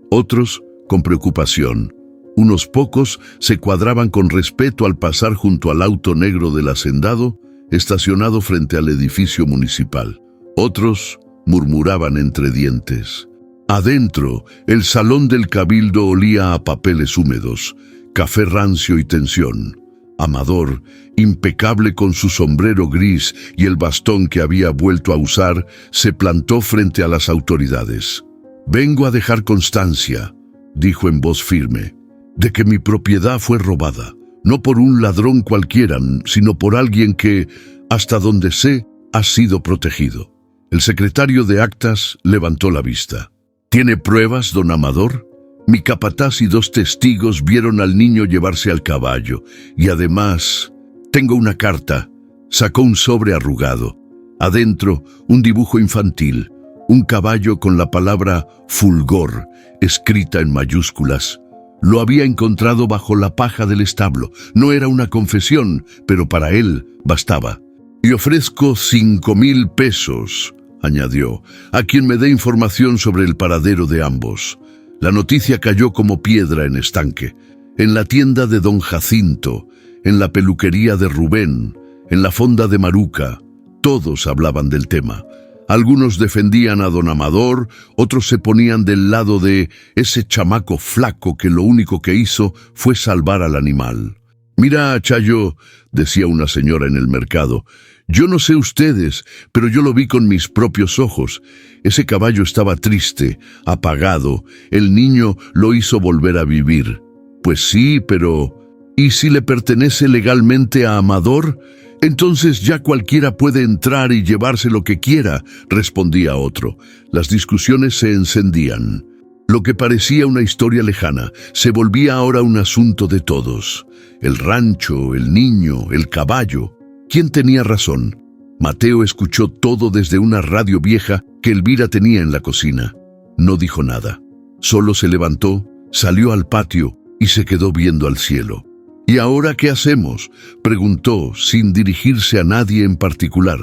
otros con preocupación. Unos pocos se cuadraban con respeto al pasar junto al auto negro del hacendado, estacionado frente al edificio municipal. Otros murmuraban entre dientes. Adentro, el salón del cabildo olía a papeles húmedos, café rancio y tensión. Amador, impecable con su sombrero gris y el bastón que había vuelto a usar, se plantó frente a las autoridades. «Vengo a dejar constancia», dijo en voz firme, «de que mi propiedad fue robada, no por un ladrón cualquiera, sino por alguien que, hasta donde sé, ha sido protegido». El secretario de actas levantó la vista. «¿Tiene pruebas, don Amador?» «Mi capataz y 2 testigos vieron al niño llevarse al caballo, y además, tengo una carta». Sacó un sobre arrugado. Adentro, un dibujo infantil, un caballo con la palabra Fulgor, escrita en mayúsculas. Lo había encontrado bajo la paja del establo. No era una confesión, pero para él bastaba. «Y ofrezco 5,000 pesos», añadió, «a quien me dé información sobre el paradero de ambos». La noticia cayó como piedra en estanque. En la tienda de don Jacinto, en la peluquería de Rubén, en la fonda de Maruca, todos hablaban del tema. Algunos defendían a don Amador, otros se ponían del lado de ese chamaco flaco que lo único que hizo fue salvar al animal. «Mira, Chayo», decía una señora en el mercado, «yo no sé ustedes, pero yo lo vi con mis propios ojos. Ese caballo estaba triste, apagado. El niño lo hizo volver a vivir». «Pues sí, pero ¿y si le pertenece legalmente a Amador? Entonces ya cualquiera puede entrar y llevarse lo que quiera», respondía otro. Las discusiones se encendían. Lo que parecía una historia lejana se volvía ahora un asunto de todos. El rancho, el niño, el caballo. ¿Quién tenía razón? Mateo escuchó todo desde una radio vieja que Elvira tenía en la cocina. No dijo nada. Solo se levantó, salió al patio y se quedó viendo al cielo. «¿Y ahora qué hacemos?», preguntó, sin dirigirse a nadie en particular.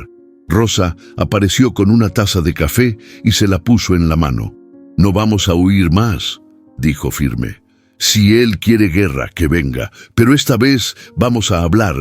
Rosa apareció con una taza de café y se la puso en la mano. «No vamos a huir más», dijo firme. «Si él quiere guerra, que venga, pero esta vez vamos a hablar».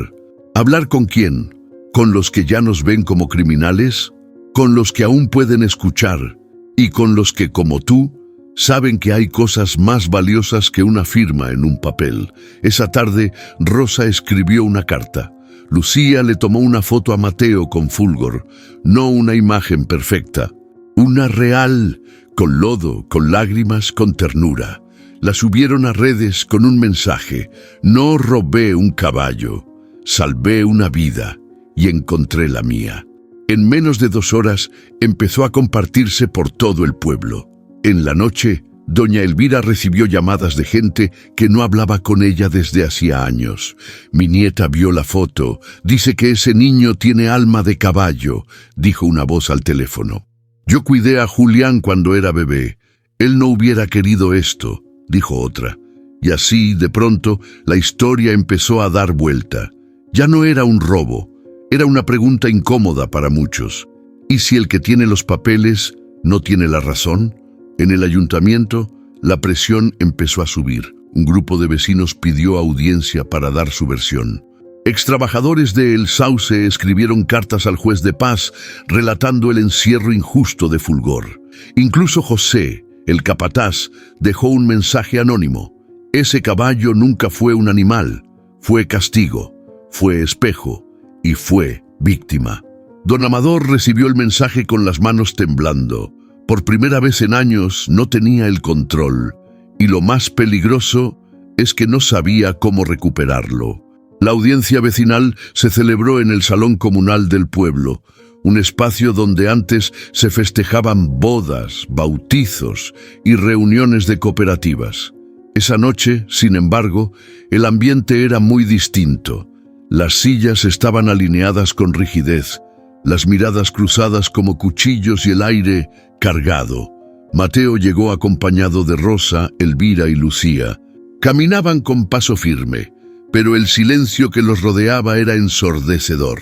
«¿Hablar con quién? ¿Con los que ya nos ven como criminales? ¿Con los que aún pueden escuchar? ¿Y con los que, como tú, saben que hay cosas más valiosas que una firma en un papel?» Esa tarde, Rosa escribió una carta. Lucía le tomó una foto a Mateo con Fulgor, no una imagen perfecta, una real, con lodo, con lágrimas, con ternura. La subieron a redes con un mensaje: «No robé un caballo, salvé una vida y encontré la mía». En menos de 2 horas empezó a compartirse por todo el pueblo. En la noche, doña Elvira recibió llamadas de gente que no hablaba con ella desde hacía años. «Mi nieta vio la foto. Dice que ese niño tiene alma de caballo», dijo una voz al teléfono. «Yo cuidé a Julián cuando era bebé. Él no hubiera querido esto», dijo otra. Y así, de pronto, la historia empezó a dar vuelta. Ya no era un robo. Era una pregunta incómoda para muchos. ¿Y si el que tiene los papeles no tiene la razón? En el ayuntamiento, la presión empezó a subir. Un grupo de vecinos pidió audiencia para dar su versión. Extrabajadores de El Sauce escribieron cartas al juez de paz relatando el encierro injusto de Fulgor. Incluso José, el capataz, dejó un mensaje anónimo. «Ese caballo nunca fue un animal, fue castigo, fue espejo y fue víctima». Don Amador recibió el mensaje con las manos temblando. Por primera vez en años no tenía el control, y lo más peligroso es que no sabía cómo recuperarlo. La audiencia vecinal se celebró en el salón comunal del pueblo, un espacio donde antes se festejaban bodas, bautizos y reuniones de cooperativas. Esa noche, sin embargo, el ambiente era muy distinto. Las sillas estaban alineadas con rigidez, las miradas cruzadas como cuchillos y el aire cargado. Mateo llegó acompañado de Rosa, Elvira y Lucía. Caminaban con paso firme, pero el silencio que los rodeaba era ensordecedor.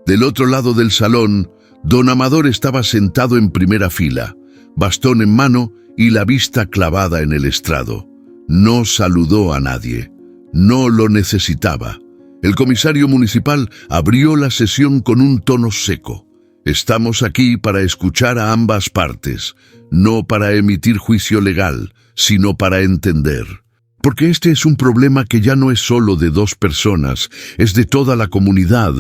Del otro lado del salón, don Amador estaba sentado en primera fila, bastón en mano y la vista clavada en el estrado. No saludó a nadie. No lo necesitaba. El comisario municipal abrió la sesión con un tono seco. «Estamos aquí para escuchar a ambas partes, no para emitir juicio legal, sino para entender. Porque este es un problema que ya no es solo de 2 personas, es de toda la comunidad».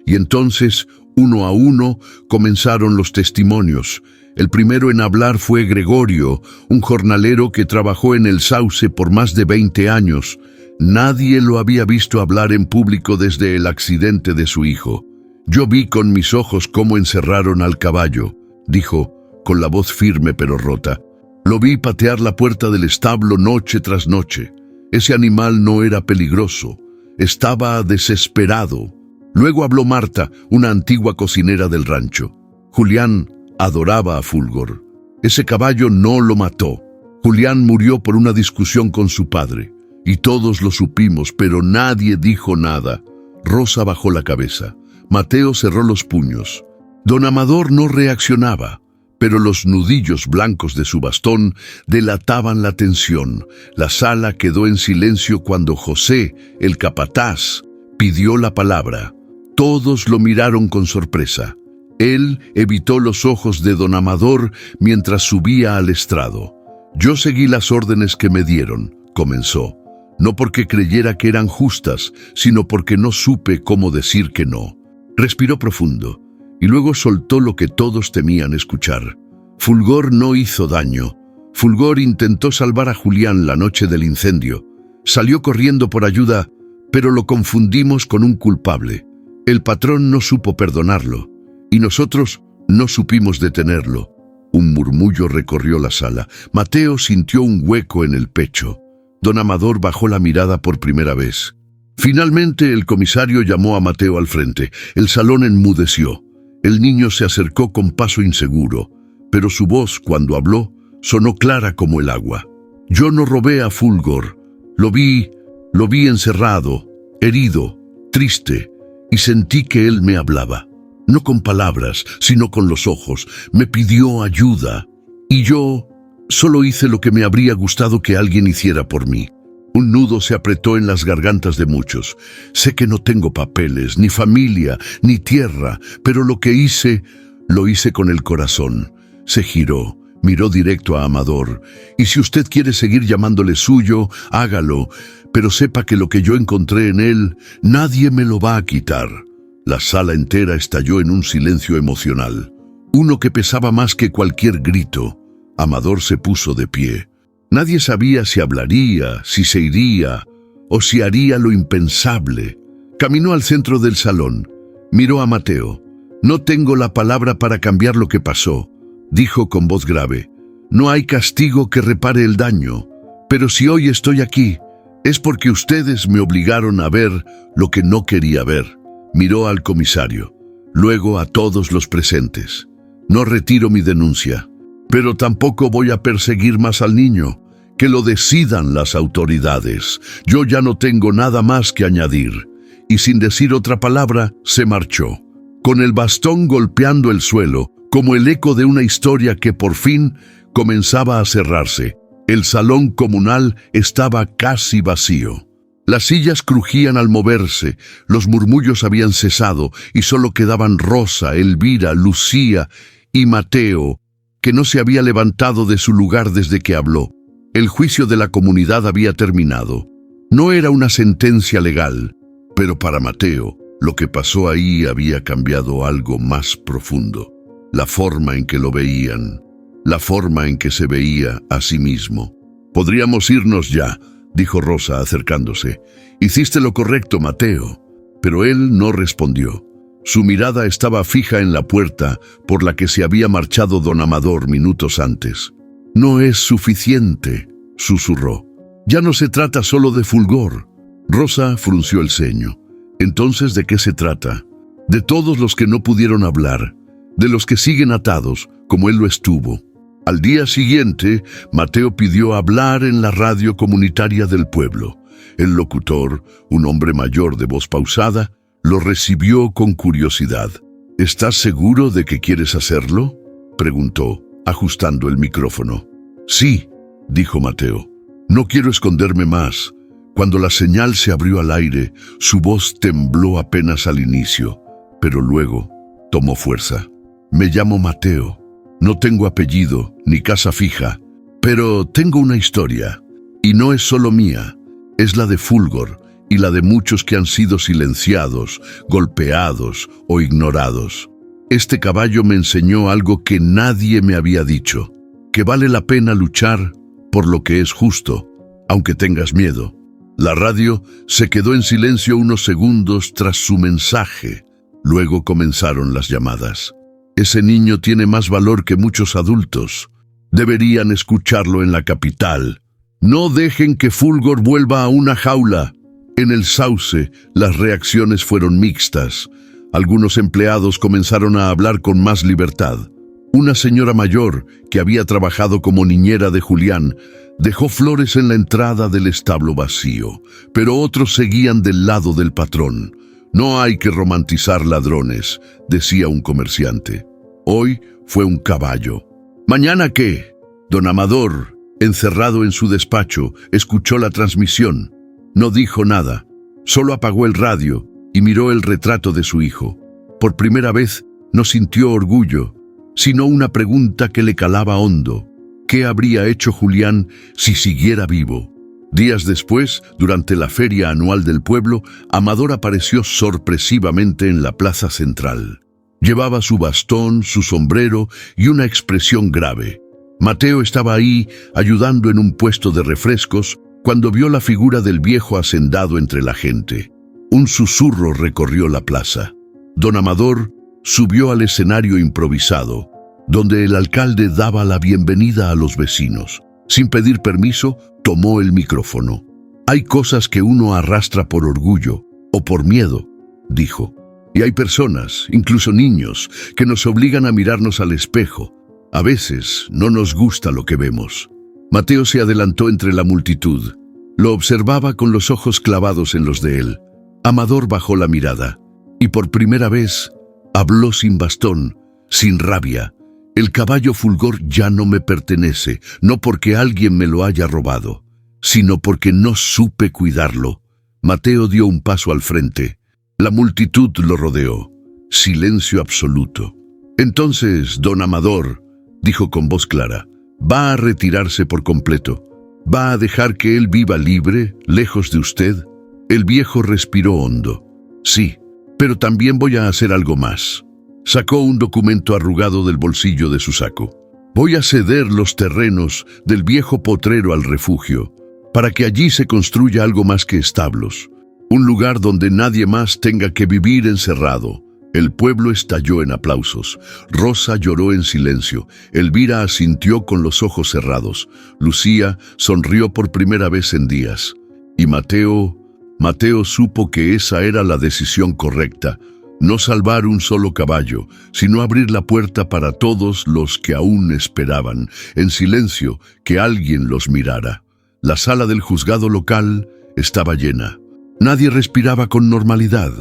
Y entonces, uno a uno, comenzaron los testimonios. El primero en hablar fue Gregorio, un jornalero que trabajó en El Sauce por más de 20 años. Nadie lo había visto hablar en público desde el accidente de su hijo. «Yo vi con mis ojos cómo encerraron al caballo», dijo, con la voz firme pero rota. «Lo vi patear la puerta del establo noche tras noche. Ese animal no era peligroso, estaba desesperado». Luego habló Marta, una antigua cocinera del rancho. «Julián adoraba a Fulgor. Ese caballo no lo mató. Julián murió por una discusión con su padre. Y todos lo supimos, pero nadie dijo nada». Rosa bajó la cabeza. Mateo cerró los puños. Don Amador no reaccionaba, pero los nudillos blancos de su bastón delataban la tensión. La sala quedó en silencio cuando José, el capataz, pidió la palabra. Todos lo miraron con sorpresa. Él evitó los ojos de don Amador mientras subía al estrado. «Yo seguí las órdenes que me dieron», comenzó, «no porque creyera que eran justas, sino porque no supe cómo decir que no». Respiró profundo y luego soltó lo que todos temían escuchar. Fulgor no hizo daño. Fulgor intentó salvar a Julián la noche del incendio. Salió corriendo por ayuda, pero lo confundimos con un culpable. El patrón no supo perdonarlo, y nosotros no supimos detenerlo. Un murmullo recorrió la sala. Mateo sintió un hueco en el pecho. Don Amador bajó la mirada por primera vez. Finalmente el comisario llamó a Mateo al frente. El salón enmudeció. El niño se acercó con paso inseguro, pero su voz, cuando habló, sonó clara como el agua. «Yo no robé a Fulgor. Lo vi encerrado, herido, triste, y sentí que él me hablaba. No con palabras, sino con los ojos. Me pidió ayuda, y yo solo hice lo que me habría gustado que alguien hiciera por mí». Un nudo se apretó en las gargantas de muchos. «Sé que no tengo papeles, ni familia, ni tierra, pero lo que hice, lo hice con el corazón». Se giró, miró directo a Amador. «Y si usted quiere seguir llamándole suyo, hágalo, pero sepa que lo que yo encontré en él, nadie me lo va a quitar». La sala entera estalló en un silencio emocional, uno que pesaba más que cualquier grito. Amador se puso de pie. Nadie sabía si hablaría, si se iría, o si haría lo impensable. Caminó al centro del salón. Miró a Mateo. «No tengo la palabra para cambiar lo que pasó», dijo con voz grave. «No hay castigo que repare el daño. Pero si hoy estoy aquí, es porque ustedes me obligaron a ver lo que no quería ver». Miró al comisario, luego a todos los presentes. «No retiro mi denuncia, pero tampoco voy a perseguir más al niño. Que lo decidan las autoridades. Yo ya no tengo nada más que añadir». Y sin decir otra palabra, se marchó, con el bastón golpeando el suelo, como el eco de una historia que por fin comenzaba a cerrarse. El salón comunal estaba casi vacío. Las sillas crujían al moverse, los murmullos habían cesado y solo quedaban Rosa, Elvira, Lucía y Mateo, que no se había levantado de su lugar desde que habló. El juicio de la comunidad había terminado. No era una sentencia legal, pero para Mateo, lo que pasó ahí había cambiado algo más profundo. La forma en que lo veían, la forma en que se veía a sí mismo. «Podríamos irnos ya», dijo Rosa acercándose. «Hiciste lo correcto, Mateo». Pero él no respondió. Su mirada estaba fija en la puerta por la que se había marchado don Amador minutos antes. «No es suficiente», susurró. «Ya no se trata solo de Fulgor». Rosa frunció el ceño. «Entonces, ¿de qué se trata?» «De todos los que no pudieron hablar, de los que siguen atados, como él lo estuvo». Al día siguiente, Mateo pidió hablar en la radio comunitaria del pueblo. El locutor, un hombre mayor de voz pausada, lo recibió con curiosidad. «¿Estás seguro de que quieres hacerlo?», preguntó, ajustando el micrófono. «Sí», dijo Mateo. «No quiero esconderme más». Cuando la señal se abrió al aire, su voz tembló apenas al inicio, pero luego tomó fuerza. «Me llamo Mateo. No tengo apellido ni casa fija, pero tengo una historia, y no es solo mía, es la de Fulgor y la de muchos que han sido silenciados, golpeados o ignorados. Este caballo me enseñó algo que nadie me había dicho, que vale la pena luchar por lo que es justo, aunque tengas miedo». La radio se quedó en silencio unos segundos tras su mensaje. Luego comenzaron las llamadas. «Ese niño tiene más valor que muchos adultos. Deberían escucharlo en la capital. No dejen que Fulgor vuelva a una jaula». En el Sauce, las reacciones fueron mixtas. Algunos empleados comenzaron a hablar con más libertad. Una señora mayor, que había trabajado como niñera de Julián, dejó flores en la entrada del establo vacío, pero otros seguían del lado del patrón. «No hay que romantizar ladrones», decía un comerciante. Hoy fue un caballo. «¿Mañana qué?». Don Amador, encerrado en su despacho, escuchó la transmisión. No dijo nada, solo apagó el radio y miró el retrato de su hijo. Por primera vez, No sintió orgullo, sino una pregunta que le calaba hondo. ¿Qué habría hecho Julián si siguiera vivo? Días después, durante la feria anual del pueblo, Amador apareció sorpresivamente en la plaza central. Llevaba su bastón, su sombrero y una expresión grave. Mateo estaba ahí, ayudando en un puesto de refrescos, cuando vio la figura del viejo hacendado entre la gente. Un susurro recorrió la plaza. Don Amador subió al escenario improvisado, donde el alcalde daba la bienvenida a los vecinos. Sin pedir permiso, tomó el micrófono. «Hay cosas que uno arrastra por orgullo o por miedo», dijo. «Y hay personas, incluso niños, que nos obligan a mirarnos al espejo. A veces no nos gusta lo que vemos». Mateo se adelantó entre la multitud. Lo observaba con los ojos clavados en los de él. Amador bajó la mirada y por primera vez habló sin bastón, sin rabia. «El caballo Fulgor ya no me pertenece, no porque alguien me lo haya robado, sino porque no supe cuidarlo». Mateo dio un paso al frente. La multitud lo rodeó. Silencio absoluto. «Entonces, don Amador», dijo con voz clara, «¿va a retirarse por completo? ¿Va a dejar que él viva libre, lejos de usted?» El viejo respiró hondo. «Sí, pero también voy a hacer algo más». Sacó un documento arrugado del bolsillo de su saco. «Voy a ceder los terrenos del viejo potrero al refugio, para que allí se construya algo más que establos, un lugar donde nadie más tenga que vivir encerrado». El pueblo estalló en aplausos. Rosa lloró en silencio. Elvira asintió con los ojos cerrados. Lucía sonrió por primera vez en días. Y Mateo supo que esa era la decisión correcta. No salvar un solo caballo, sino abrir la puerta para todos los que aún esperaban, en silencio, que alguien los mirara. La sala del juzgado local estaba llena. Nadie respiraba con normalidad.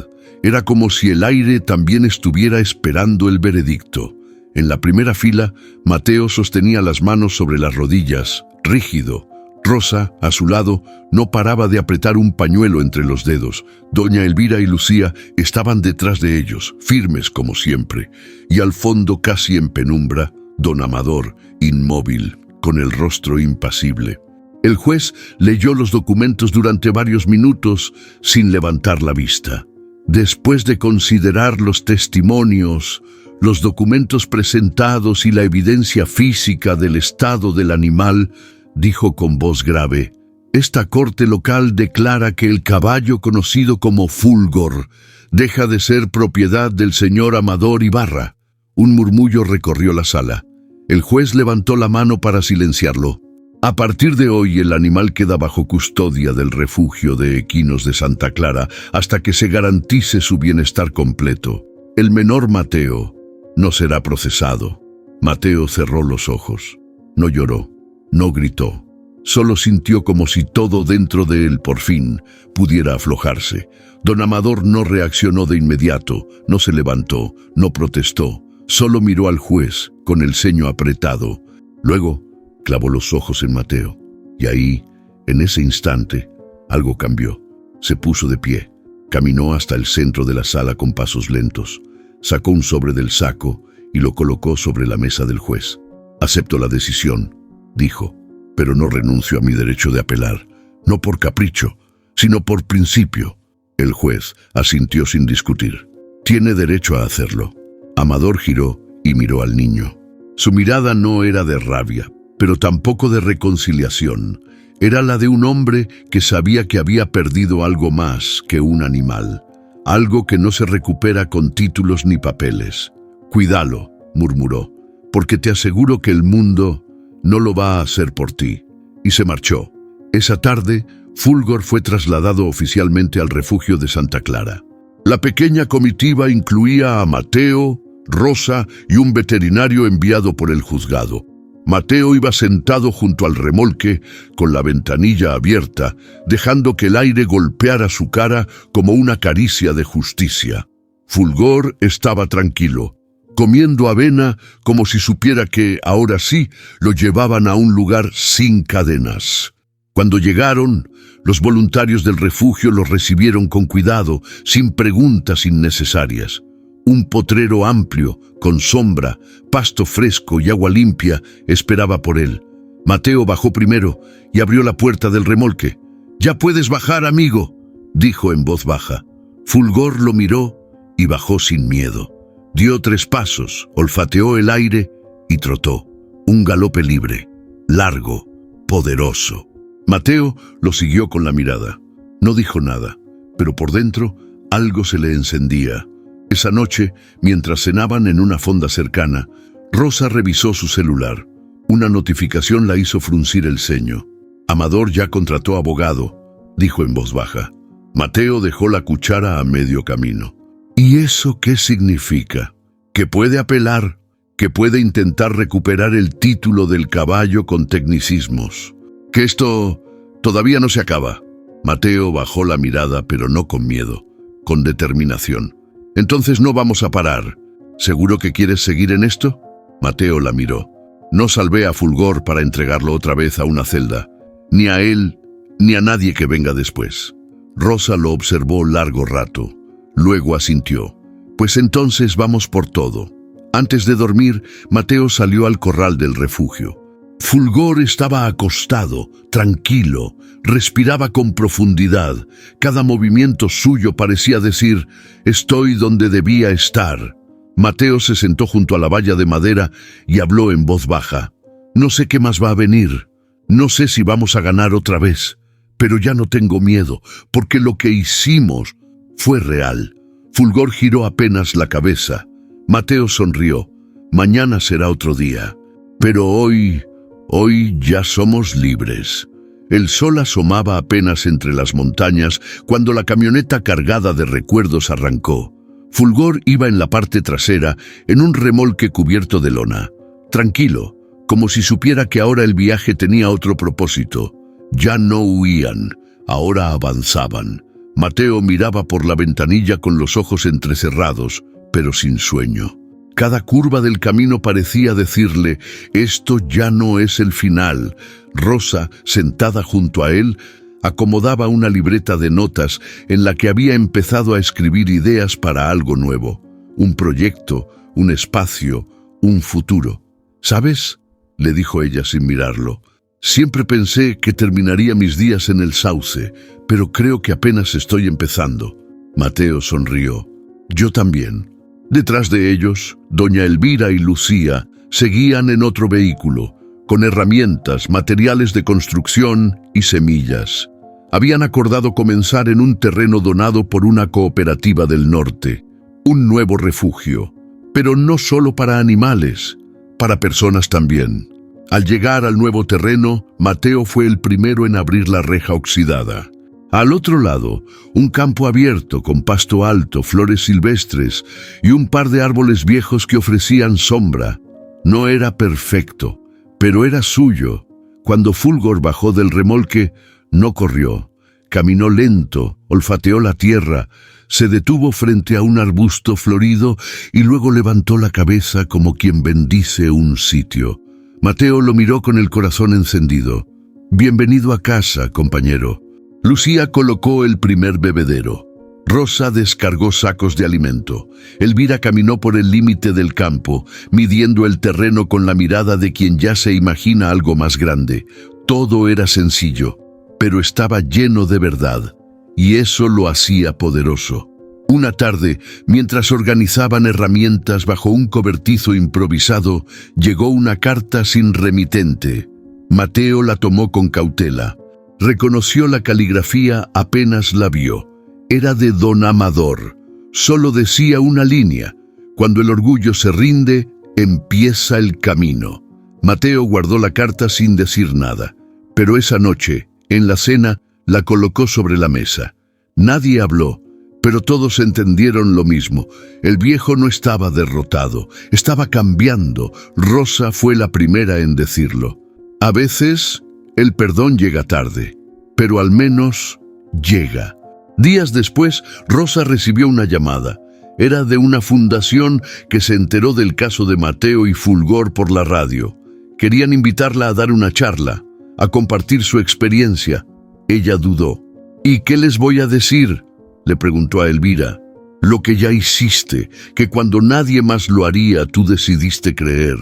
Era como si el aire también estuviera esperando el veredicto. En la primera fila, Mateo sostenía las manos sobre las rodillas, rígido. Rosa, a su lado, no paraba de apretar un pañuelo entre los dedos. Doña Elvira y Lucía estaban detrás de ellos, firmes como siempre. Y al fondo, casi en penumbra, don Amador, inmóvil, con el rostro impasible. El juez leyó los documentos durante varios minutos sin levantar la vista. Después de considerar los testimonios, los documentos presentados y la evidencia física del estado del animal, dijo con voz grave: «Esta corte local declara que el caballo conocido como Fulgor deja de ser propiedad del señor Amador Ibarra». Un murmullo recorrió la sala. El juez levantó la mano para silenciarlo. «A partir de hoy el animal queda bajo custodia del refugio de equinos de Santa Clara hasta que se garantice su bienestar completo. El menor Mateo no será procesado». Mateo cerró los ojos. No lloró, no gritó. Solo sintió como si todo dentro de él, por fin, pudiera aflojarse. Don Amador no reaccionó de inmediato, no se levantó, no protestó. Solo miró al juez, con el ceño apretado. Luego, clavó los ojos en Mateo, y ahí, en ese instante, algo cambió. Se puso de pie, caminó hasta el centro de la sala con pasos lentos, sacó un sobre del saco y lo colocó sobre la mesa del juez. «Acepto la decisión», dijo, «pero no renuncio a mi derecho de apelar, no por capricho, sino por principio». El juez asintió sin discutir. «Tiene derecho a hacerlo». Amador giró y miró al niño. Su mirada no era de rabia, pero tampoco de reconciliación. Era la de un hombre que sabía que había perdido algo más que un animal, algo que no se recupera con títulos ni papeles. «Cuídalo», murmuró, «porque te aseguro que el mundo no lo va a hacer por ti». Y se marchó. Esa tarde, Fulgor fue trasladado oficialmente al refugio de Santa Clara. La pequeña comitiva incluía a Mateo, Rosa y un veterinario enviado por el juzgado. Mateo iba sentado junto al remolque, con la ventanilla abierta, dejando que el aire golpeara su cara como una caricia de justicia. Fulgor estaba tranquilo, comiendo avena como si supiera que, ahora sí, lo llevaban a un lugar sin cadenas. Cuando llegaron, los voluntarios del refugio los recibieron con cuidado, sin preguntas innecesarias. Un potrero amplio, con sombra, pasto fresco y agua limpia esperaba por él. Mateo bajó primero y abrió la puerta del remolque. «Ya puedes bajar, amigo», dijo en voz baja. Fulgor lo miró y bajó sin miedo. Dio 3 pasos, olfateó el aire y trotó. Un galope libre, largo, poderoso. Mateo lo siguió con la mirada. No dijo nada, pero por dentro algo se le encendía. Esa noche, mientras cenaban en una fonda cercana, Rosa revisó su celular. Una notificación la hizo fruncir el ceño. «Amador ya contrató abogado», dijo en voz baja. Mateo dejó la cuchara a medio camino. «¿Y eso qué significa? Que puede apelar, que puede intentar recuperar el título del caballo con tecnicismos. Que esto todavía no se acaba». Mateo bajó la mirada, pero no con miedo, con determinación. «Entonces no vamos a parar. ¿Seguro que quieres seguir en esto?» Mateo la miró. «No salvé a Fulgor para entregarlo otra vez a una celda, ni a él, ni a nadie que venga después». Rosa lo observó largo rato. Luego asintió. «Pues entonces vamos por todo». Antes de dormir, Mateo salió al corral del refugio. Fulgor estaba acostado, tranquilo, respiraba con profundidad. Cada movimiento suyo parecía decir: «Estoy donde debía estar». Mateo se sentó junto a la valla de madera y habló en voz baja. «No sé qué más va a venir. No sé si vamos a ganar otra vez. Pero ya no tengo miedo, porque lo que hicimos fue real». Fulgor giró apenas la cabeza. Mateo sonrió. «Mañana será otro día. Pero hoy ya somos libres». El sol asomaba apenas entre las montañas cuando la camioneta cargada de recuerdos arrancó. Fulgor iba en la parte trasera, en un remolque cubierto de lona. Tranquilo, como si supiera que ahora el viaje tenía otro propósito. Ya no huían, ahora avanzaban. Mateo miraba por la ventanilla con los ojos entrecerrados, pero sin sueño. Cada curva del camino parecía decirle: «Esto ya no es el final». Rosa, sentada junto a él, acomodaba una libreta de notas en la que había empezado a escribir ideas para algo nuevo. Un proyecto, un espacio, un futuro. «¿Sabes?», le dijo ella sin mirarlo. «Siempre pensé que terminaría mis días en el sauce, pero creo que apenas estoy empezando». Mateo sonrió. «Yo también». Detrás de ellos, doña Elvira y Lucía seguían en otro vehículo, con herramientas, materiales de construcción y semillas. Habían acordado comenzar en un terreno donado por una cooperativa del norte, un nuevo refugio, pero no solo para animales, para personas también. Al llegar al nuevo terreno, Mateo fue el primero en abrir la reja oxidada. Al otro lado, un campo abierto con pasto alto, flores silvestres y un par de árboles viejos que ofrecían sombra. No era perfecto, pero era suyo. Cuando Fulgor bajó del remolque, no corrió. Caminó lento, olfateó la tierra, se detuvo frente a un arbusto florido y luego levantó la cabeza como quien bendice un sitio. Mateo lo miró con el corazón encendido. «Bienvenido a casa, compañero». Lucía colocó el primer bebedero. Rosa descargó sacos de alimento. Elvira caminó por el límite del campo, midiendo el terreno con la mirada de quien ya se imagina algo más grande. Todo era sencillo, pero estaba lleno de verdad, y eso lo hacía poderoso. Una tarde, mientras organizaban herramientas bajo un cobertizo improvisado, llegó una carta sin remitente. Mateo la tomó con cautela. Reconoció la caligrafía apenas la vio. Era de don Amador. Solo decía una línea: «Cuando el orgullo se rinde, empieza el camino». Mateo guardó la carta sin decir nada, pero esa noche, en la cena, la colocó sobre la mesa. Nadie habló, pero todos entendieron lo mismo. El viejo no estaba derrotado, estaba cambiando. Rosa fue la primera en decirlo. A veces el perdón llega tarde, pero al menos llega. Días después, Rosa recibió una llamada. Era de una fundación que se enteró del caso de Mateo y Fulgor por la radio. Querían invitarla a dar una charla, a compartir su experiencia. Ella dudó. «¿Y qué les voy a decir?», le preguntó a Elvira. Lo que ya hiciste, que cuando nadie más lo haría, tú decidiste creer.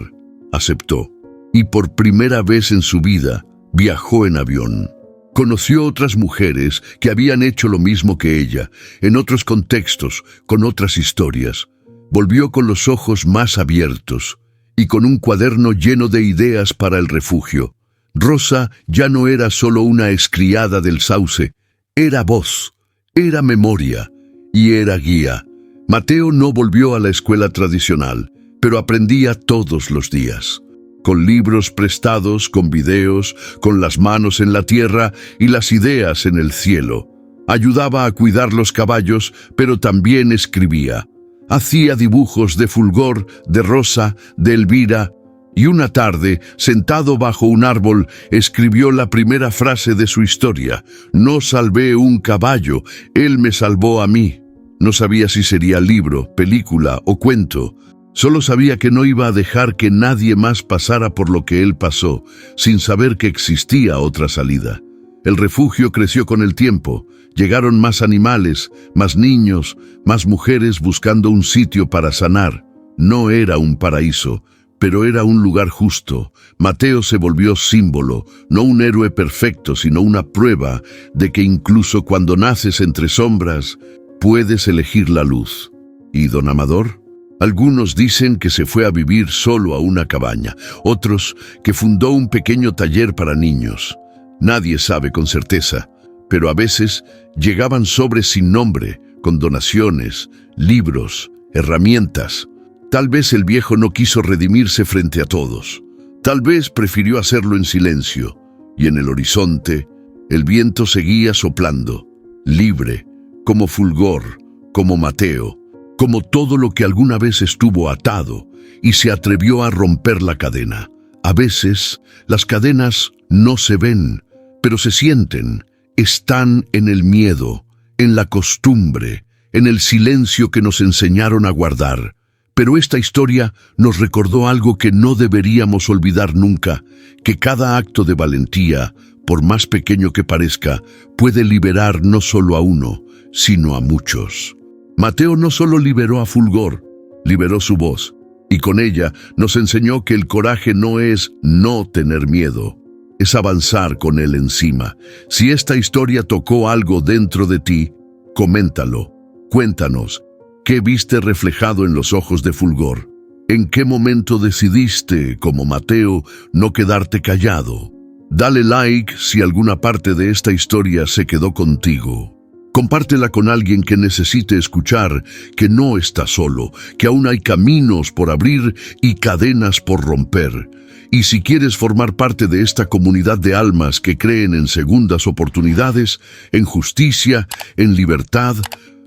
Aceptó. Y por primera vez en su vida, viajó en avión. Conoció otras mujeres que habían hecho lo mismo que ella, en otros contextos, con otras historias. Volvió con los ojos más abiertos y con un cuaderno lleno de ideas para el refugio. Rosa ya no era solo una excriada del sauce, era voz, era memoria y era guía. Mateo no volvió a la escuela tradicional, pero aprendía todos los días. Con libros prestados, con videos, con las manos en la tierra y las ideas en el cielo. Ayudaba a cuidar los caballos, pero también escribía. Hacía dibujos de Fulgor, de Rosa, de Elvira, y una tarde, sentado bajo un árbol, escribió la primera frase de su historia. No salvé un caballo, él me salvó a mí. No sabía si sería libro, película o cuento. Solo sabía que no iba a dejar que nadie más pasara por lo que él pasó, sin saber que existía otra salida. El refugio creció con el tiempo. Llegaron más animales, más niños, más mujeres buscando un sitio para sanar. No era un paraíso, pero era un lugar justo. Mateo se volvió símbolo, no un héroe perfecto, sino una prueba de que incluso cuando naces entre sombras, puedes elegir la luz. ¿Y don Amador? Algunos dicen que se fue a vivir solo a una cabaña, otros que fundó un pequeño taller para niños. Nadie sabe con certeza, pero a veces llegaban sobres sin nombre, con donaciones, libros, herramientas. Tal vez el viejo no quiso redimirse frente a todos. Tal vez prefirió hacerlo en silencio, y en el horizonte el viento seguía soplando, libre, como Fulgor, como Mateo, como todo lo que alguna vez estuvo atado y se atrevió a romper la cadena. A veces, las cadenas no se ven, pero se sienten. Están en el miedo, en la costumbre, en el silencio que nos enseñaron a guardar. Pero esta historia nos recordó algo que no deberíamos olvidar nunca, que cada acto de valentía, por más pequeño que parezca, puede liberar no solo a uno, sino a muchos. Mateo no solo liberó a Fulgor, liberó su voz, y con ella nos enseñó que el coraje no es no tener miedo, es avanzar con él encima. Si esta historia tocó algo dentro de ti, coméntalo, cuéntanos, ¿qué viste reflejado en los ojos de Fulgor? ¿En qué momento decidiste, como Mateo, no quedarte callado? Dale like si alguna parte de esta historia se quedó contigo. Compártela con alguien que necesite escuchar que no está solo, que aún hay caminos por abrir y cadenas por romper. Y si quieres formar parte de esta comunidad de almas que creen en segundas oportunidades, en justicia, en libertad,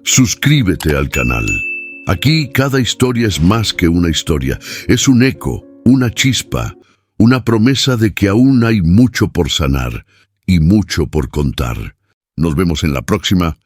suscríbete al canal. Aquí cada historia es más que una historia, es un eco, una chispa, una promesa de que aún hay mucho por sanar y mucho por contar. Nos vemos en la próxima.